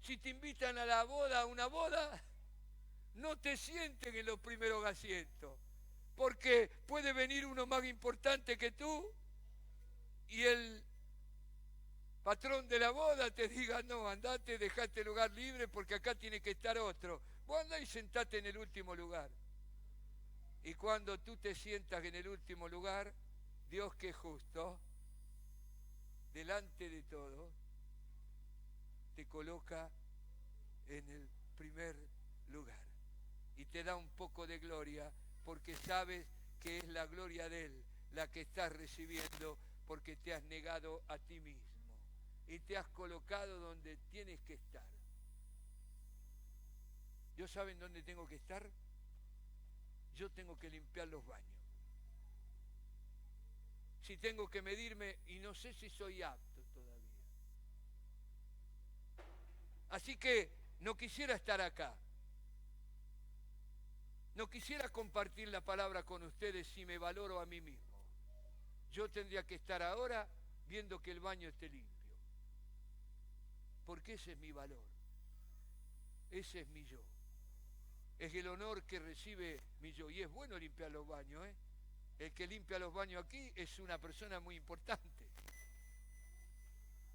si te invitan a la boda, a una boda, no te sienten en los primeros asientos, porque puede venir uno más importante que tú y el patrón de la boda te diga, no, andate, dejate el lugar libre porque acá tiene que estar otro. Vos andá y sentate en el último lugar. Y cuando tú te sientas en el último lugar, Dios, que es justo, delante de todo, te coloca en el primer lugar y te da un poco de gloria porque sabes que es la gloria de Él la que estás recibiendo, porque te has negado a ti mismo y te has colocado donde tienes que estar. ¿Yo saben dónde tengo que estar? Yo tengo que limpiar los baños. Si tengo que medirme, y no sé si soy apto todavía. Así que no quisiera estar acá. No quisiera compartir la palabra con ustedes si me valoro a mí mismo. Yo tendría que estar ahora viendo que el baño esté limpio. Porque ese es mi valor. Ese es mi yo. Es el honor que recibe mi yo. Y es bueno limpiar los baños, ¿eh? El que limpia los baños aquí es una persona muy importante.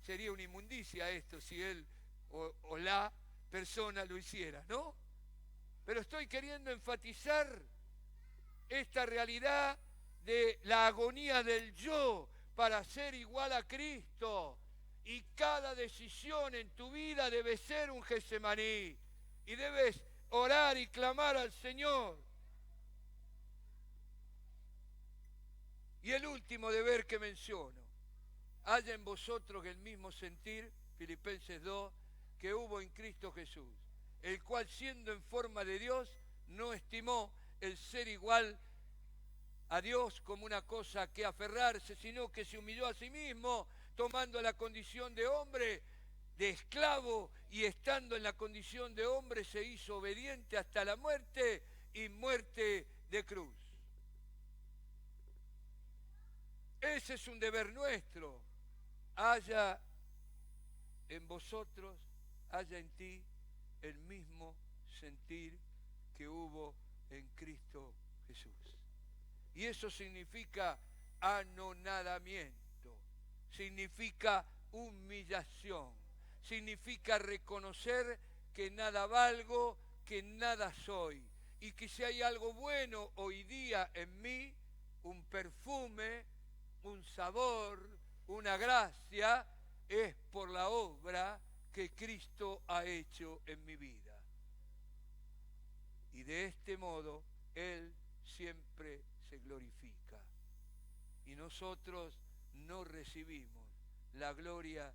Sería una inmundicia esto si él o la persona lo hiciera, ¿no? Pero estoy queriendo enfatizar esta realidad de la agonía del yo para ser igual a Cristo. Y cada decisión en tu vida debe ser un Getsemaní. Y debes orar y clamar al Señor. Y el último deber que menciono: haya en vosotros el mismo sentir, Filipenses 2, que hubo en Cristo Jesús, el cual, siendo en forma de Dios, no estimó el ser igual a Dios como una cosa que aferrarse, sino que se humilló a sí mismo, tomando la condición de hombre, de esclavo, y estando en la condición de hombre se hizo obediente hasta la muerte, y muerte de cruz. Ese es un deber nuestro. Haya en vosotros, haya en ti el mismo sentir que hubo en Cristo Jesús. Y eso significa anonadamiento, significa humillación, significa reconocer que nada valgo, que nada soy, y que si hay algo bueno hoy día en mí, un perfume, un sabor, una gracia, es por la obra que Cristo ha hecho en mi vida. Y de este modo, Él siempre se glorifica. Y nosotros no recibimos la gloria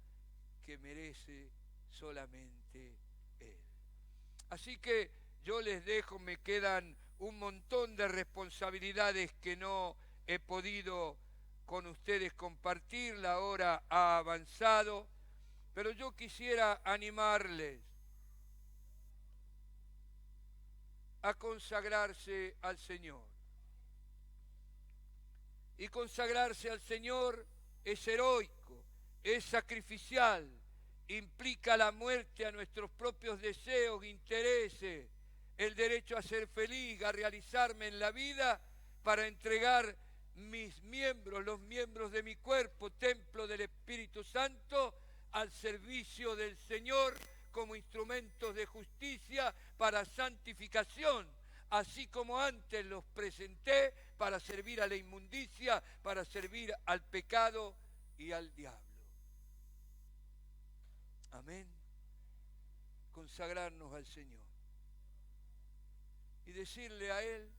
que merece solamente Él. Así que yo les dejo, me quedan un montón de responsabilidades que no he podido con ustedes compartir, la hora ha avanzado, pero yo quisiera animarles a consagrarse al Señor. Y consagrarse al Señor es heroico, es sacrificial, implica la muerte a nuestros propios deseos, intereses, el derecho a ser feliz, a realizarme en la vida para entregar mis miembros, los miembros de mi cuerpo, templo del Espíritu Santo, al servicio del Señor como instrumentos de justicia para santificación, así como antes los presenté para servir a la inmundicia, para servir al pecado y al diablo. Amén. Consagrarnos al Señor y decirle a Él: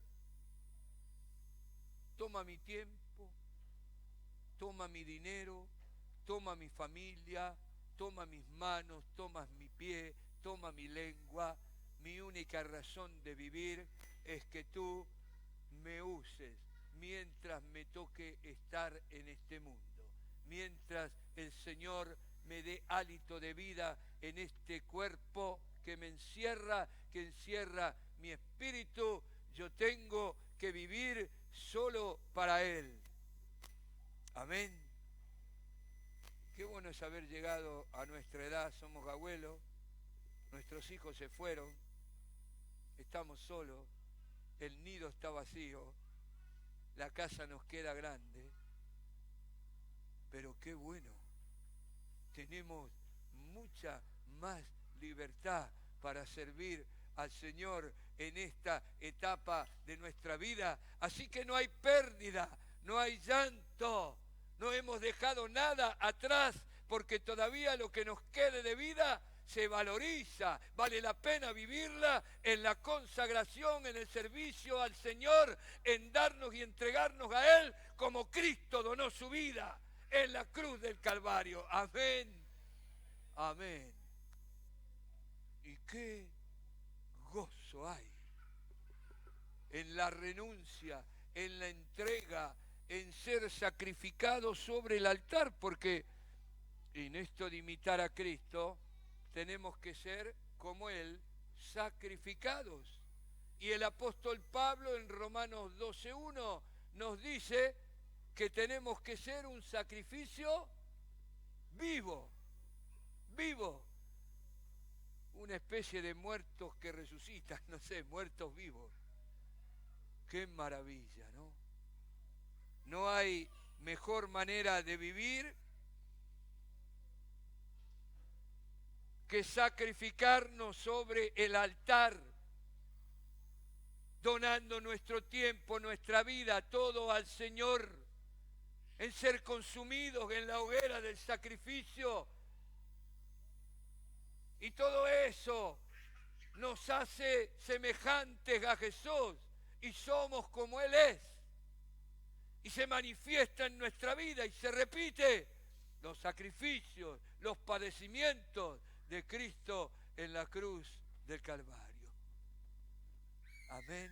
toma mi tiempo, toma mi dinero, toma mi familia, toma mis manos, toma mi pie, toma mi lengua. Mi única razón de vivir es que tú me uses mientras me toque estar en este mundo, mientras el Señor me dé hálito de vida en este cuerpo que me encierra, que encierra mi espíritu. Yo tengo que vivir solo para Él. Amén. Qué bueno es haber llegado a nuestra edad. Somos abuelos, nuestros hijos se fueron, estamos solos, el nido está vacío, la casa nos queda grande, pero qué bueno, tenemos mucha más libertad para servir al Señor en esta etapa de nuestra vida. Así que no hay pérdida, no hay llanto, no hemos dejado nada atrás, porque todavía lo que nos quede de vida se valoriza, vale la pena vivirla en la consagración, en el servicio al Señor, en darnos y entregarnos a Él como Cristo donó su vida en la cruz del Calvario. Amén. Amén. Y qué gozo hay en la renuncia, en la entrega, en ser sacrificado sobre el altar, porque en esto de imitar a Cristo tenemos que ser como Él, sacrificados. Y el apóstol Pablo en Romanos 12:1 nos dice que tenemos que ser un sacrificio vivo, vivo, una especie de muertos que resucitan, no sé, muertos vivos. Qué maravilla, ¿no? No hay mejor manera de vivir que sacrificarnos sobre el altar, donando nuestro tiempo, nuestra vida, todo al Señor, en ser consumidos en la hoguera del sacrificio. Y todo eso nos hace semejantes a Jesús y somos como Él es. Y se manifiesta en nuestra vida y se repite los sacrificios, los padecimientos de Cristo en la cruz del Calvario. Amén,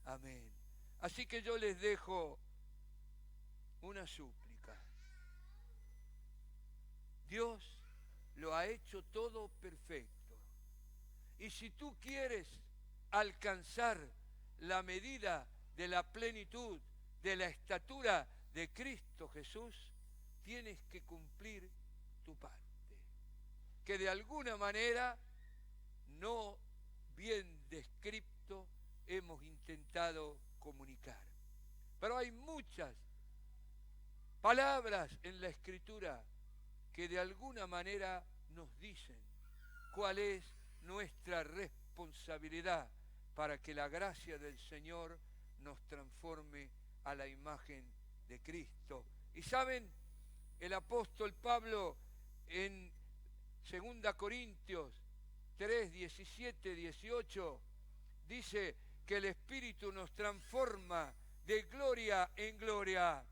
amén. Así que yo les dejo una súplica. Dios lo ha hecho todo perfecto. Y si tú quieres alcanzar la medida de la plenitud, de la estatura de Cristo Jesús, tienes que cumplir tu parte, que de alguna manera, no bien descripto, hemos intentado comunicar. Pero hay muchas palabras en la Escritura que de alguna manera nos dicen cuál es nuestra responsabilidad para que la gracia del Señor nos transforme a la imagen de Cristo. Y saben, el apóstol Pablo en 2 Corintios 3, 17, 18 dice que el Espíritu nos transforma de gloria en gloria,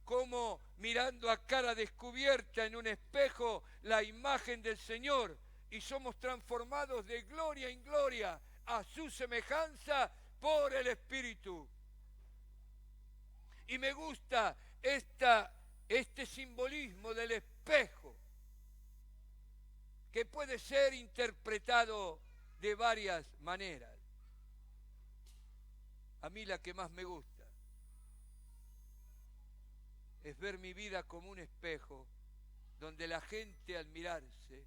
como mirando a cara descubierta en un espejo la imagen del Señor, y somos transformados de gloria en gloria a su semejanza por el Espíritu. Y me gusta este simbolismo del espejo, que puede ser interpretado de varias maneras. A mí la que más me gusta es ver mi vida como un espejo donde la gente al mirarse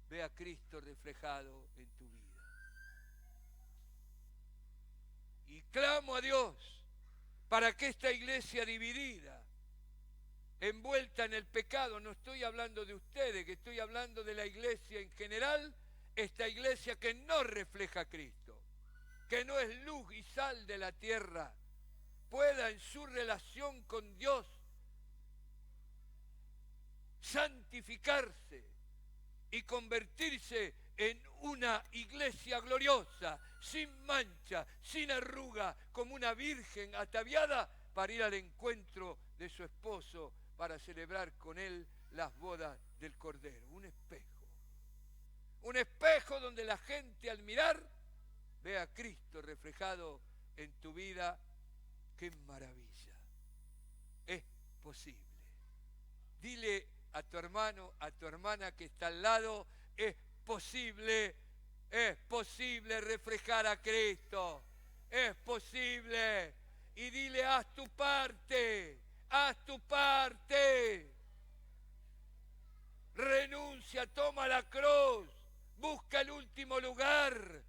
ve a Cristo reflejado en tu vida. Y clamo a Dios para que esta iglesia dividida, envuelta en el pecado, no estoy hablando de ustedes, que estoy hablando de la iglesia en general, esta iglesia que no refleja a Cristo, que no es luz y sal de la tierra, pueda en su relación con Dios santificarse y convertirse en una iglesia gloriosa, sin mancha, sin arruga, como una virgen ataviada para ir al encuentro de su esposo, para celebrar con él las bodas del Cordero. Un espejo donde la gente al mirar ve a Cristo reflejado en tu vida. ¡Qué maravilla! Es posible. Dile a tu hermano, a tu hermana que está al lado, es posible reflejar a Cristo, es posible. Y dile, haz tu parte, renuncia, toma la cruz, busca el último lugar,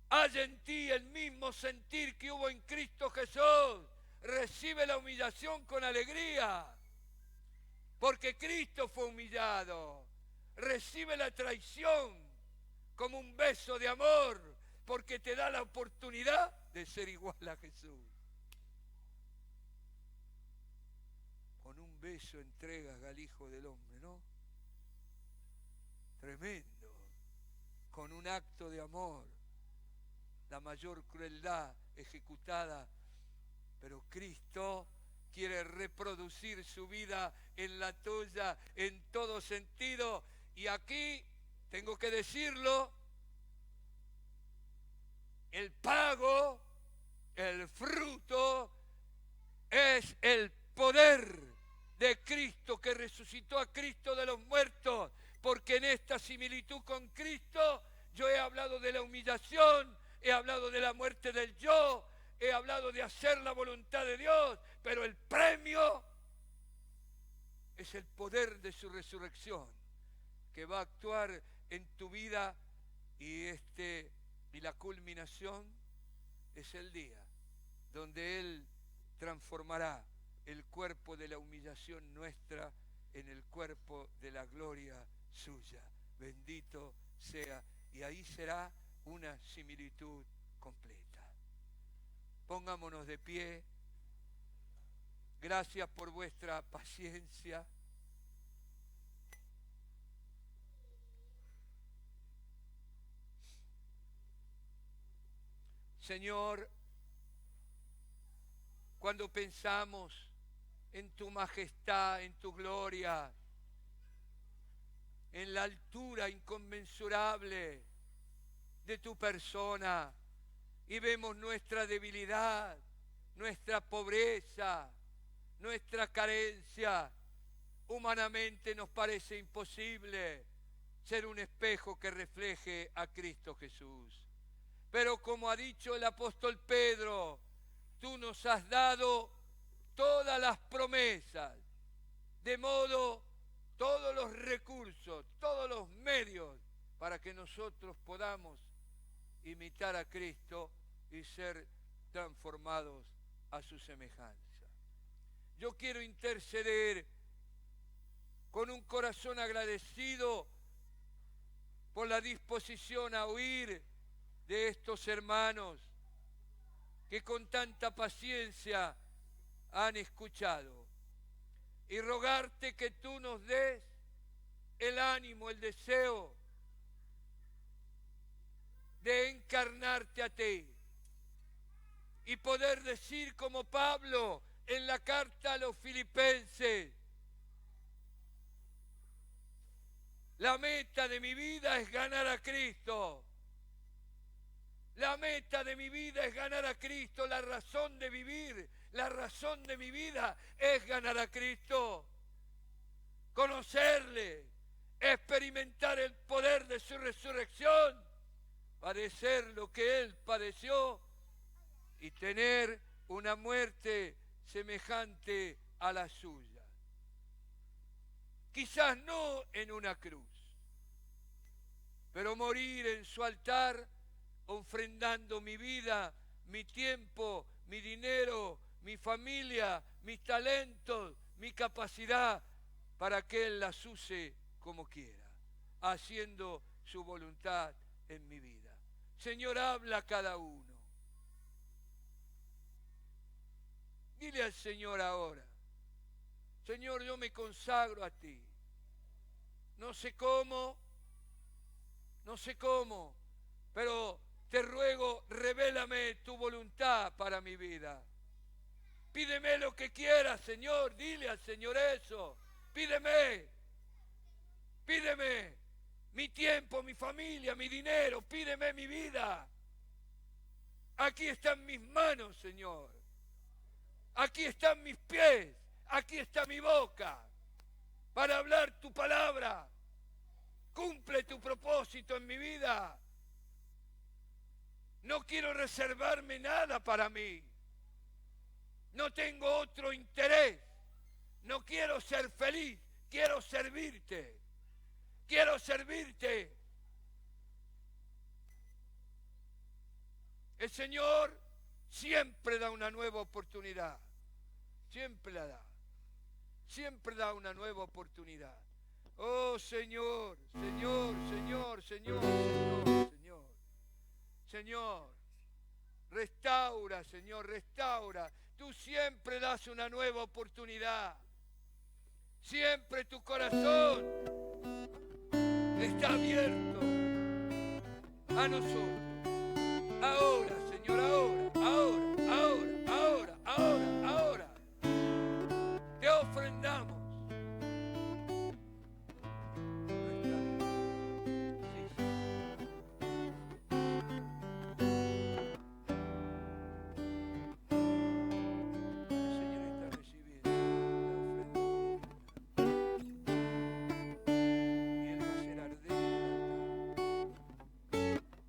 haya en ti el mismo sentir que hubo en Cristo Jesús, recibe la humillación con alegría. Porque Cristo fue humillado. Recibe la traición como un beso de amor, porque te da la oportunidad de ser igual a Jesús. Con un beso entregas al Hijo del Hombre, ¿no? Tremendo. Con un acto de amor, la mayor crueldad ejecutada, pero Cristo quiere reproducir su vida en la tuya en todo sentido. Y aquí, tengo que decirlo, el pago, el fruto, es el poder de Cristo que resucitó a Cristo de los muertos. Porque en esta similitud con Cristo yo he hablado de la humillación, he hablado de la muerte del yo, he hablado de hacer la voluntad de Dios, pero el premio es el poder de su resurrección que va a actuar en tu vida y la culminación es el día donde Él transformará el cuerpo de la humillación nuestra en el cuerpo de la gloria suya. Bendito sea. Y ahí será una similitud completa. Pongámonos de pie. Gracias por vuestra paciencia. Señor, cuando pensamos en tu majestad, en tu gloria, en la altura inconmensurable de tu persona, y vemos nuestra debilidad, nuestra pobreza, nuestra carencia, humanamente nos parece imposible ser un espejo que refleje a Cristo Jesús. Pero como ha dicho el apóstol Pedro, tú nos has dado todas las promesas, de modo todos los recursos, todos los medios para que nosotros podamos imitar a Cristo y ser transformados a su semejanza. Yo quiero interceder con un corazón agradecido por la disposición a oír de estos hermanos que con tanta paciencia han escuchado, y rogarte que tú nos des el ánimo, el deseo de encarnarte a ti y poder decir como Pablo en la carta a los Filipenses: la meta de mi vida es ganar a Cristo. La meta de mi vida es ganar a Cristo. La razón de vivir, la razón de mi vida es ganar a Cristo. Conocerle, experimentar el poder de su resurrección, padecer lo que Él padeció y tener una muerte semejante a la suya. Quizás no en una cruz, pero morir en su altar, ofrendando mi vida, mi tiempo, mi dinero, mi familia, mis talentos, mi capacidad, para que Él las use como quiera, haciendo su voluntad en mi vida. Señor, habla a cada uno. Dile al Señor ahora: Señor, yo me consagro a ti. No sé cómo, pero te ruego, revélame tu voluntad para mi vida. Pídeme lo que quieras, Señor. Dile al Señor eso. Pídeme mi tiempo, mi familia, mi dinero. Pídeme mi vida. Aquí están mis manos, Señor. Aquí están mis pies. Aquí está mi boca para hablar tu palabra. Cumple tu propósito en mi vida. No quiero reservarme nada para mí. No tengo otro interés. No quiero ser feliz. Quiero servirte. Quiero servirte. El Señor siempre da una nueva oportunidad. Siempre la da. Siempre da una nueva oportunidad. Oh Señor, Señor, Señor, Señor, Señor, Señor. Señor, restaura, Señor, restaura. Tú siempre das una nueva oportunidad. Siempre tu corazón está abierto a nosotros. Ahora, Señor, ahora. Te ofrendamos nuestra vida. Sí, el Señor está recibiendo la ofrenda y Él va a hacer arder en el altar nuestra ofrenda.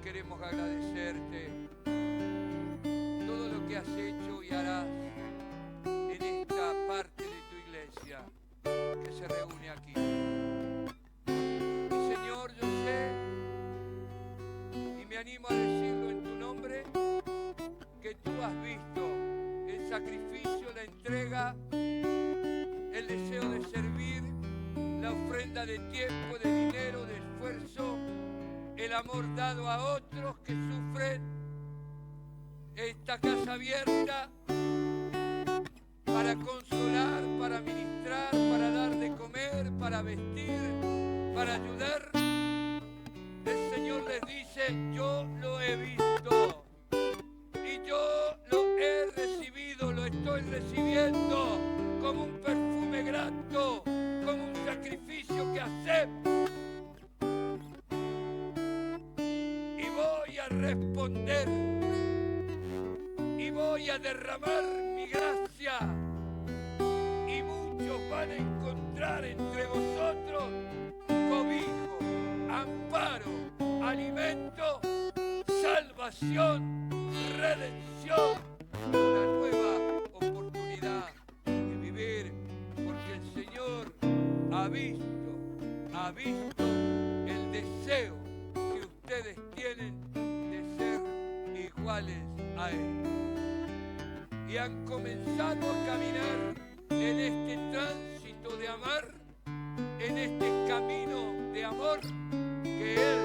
queremos agradecerte todo lo que has hecho y harás en esta parte de tu iglesia que se reúne aquí. Y Señor, yo sé, y me animo a decirlo en tu nombre, que tú has visto el sacrificio, la entrega, el deseo de servir, la ofrenda de tiempo, de dinero, de esfuerzo, el amor dado a otros que sufren. Esta casa abierta para consolar, para ministrar, para dar de comer, para vestir, para ayudar. El Señor les dice: yo lo he visto y yo lo he recibido, lo estoy recibiendo como un perfume grato, como un sacrificio que acepto. Y voy a responder y voy a derramar mi gracia, y muchos van a encontrar entre vosotros cobijo, amparo, alimento, salvación, redención, una nueva oportunidad de vivir, porque el Señor ha visto el deseo que ustedes tienen de ser iguales a Él. Y han comenzado a caminar en este tránsito de amar, en este camino de amor que Él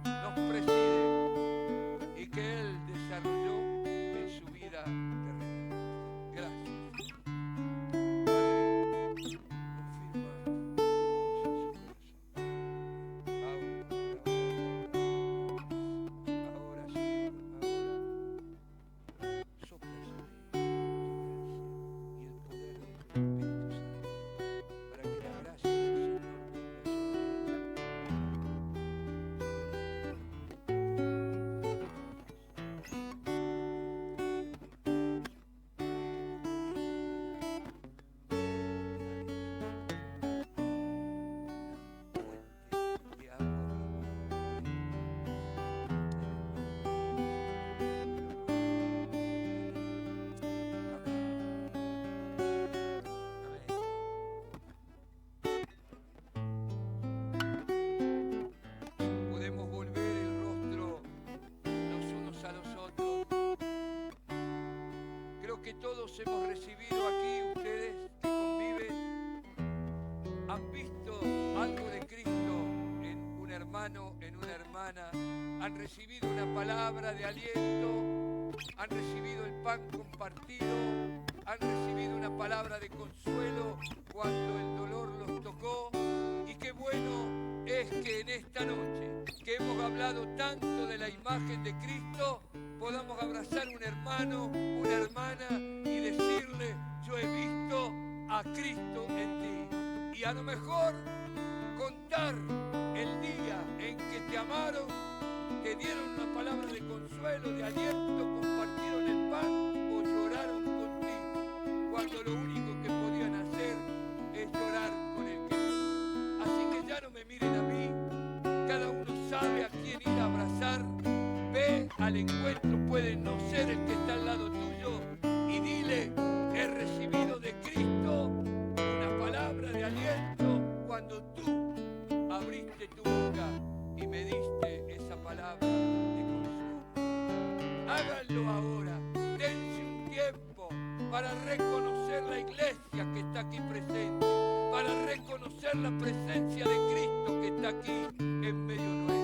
nos preside y que Él desarrolló en su vida terrena. Gracias. Padre, confirma tu voz en su corazón. Ahora, Señor, ahora. Sopla sobre ellos y el poder de tu Espíritu Santo, para que la gracia del Señor venga sobre ellos. Podemos volver el rostro los unos a los otros. Creo que todos hemos recibido aquí, ustedes que conviven, han visto algo de Cristo en un hermano, en una hermana, han recibido una palabra de aliento, han recibido el pan compartido, han recibido una palabra de consuelo cuando el dolor los tocó. Y qué bueno es que en esta noche, que hemos hablado tanto de la imagen de Cristo, podamos abrazar un hermano, una hermana y decirle: yo he visto a Cristo en ti. Y a lo mejor contar el día en que te amaron, te dieron una palabra de consuelo, de aliento, compartieron el pan o lloraron contigo, cuando lo único que podían hacer es llorar con el que vive. Así que ya no me miren a mí, cada uno sabe a quién ir a abrazar. Ve al encuentro, puede no ser el que está al lado tuyo, y dile: he recibido de Cristo una palabra de aliento cuando tú abriste tu boca y me diste esa palabra de consuelo. Háganlo ahora, dense un tiempo para reconocer la iglesia que está aquí presente, para reconocer la presencia de Cristo que está aquí en medio nuestro.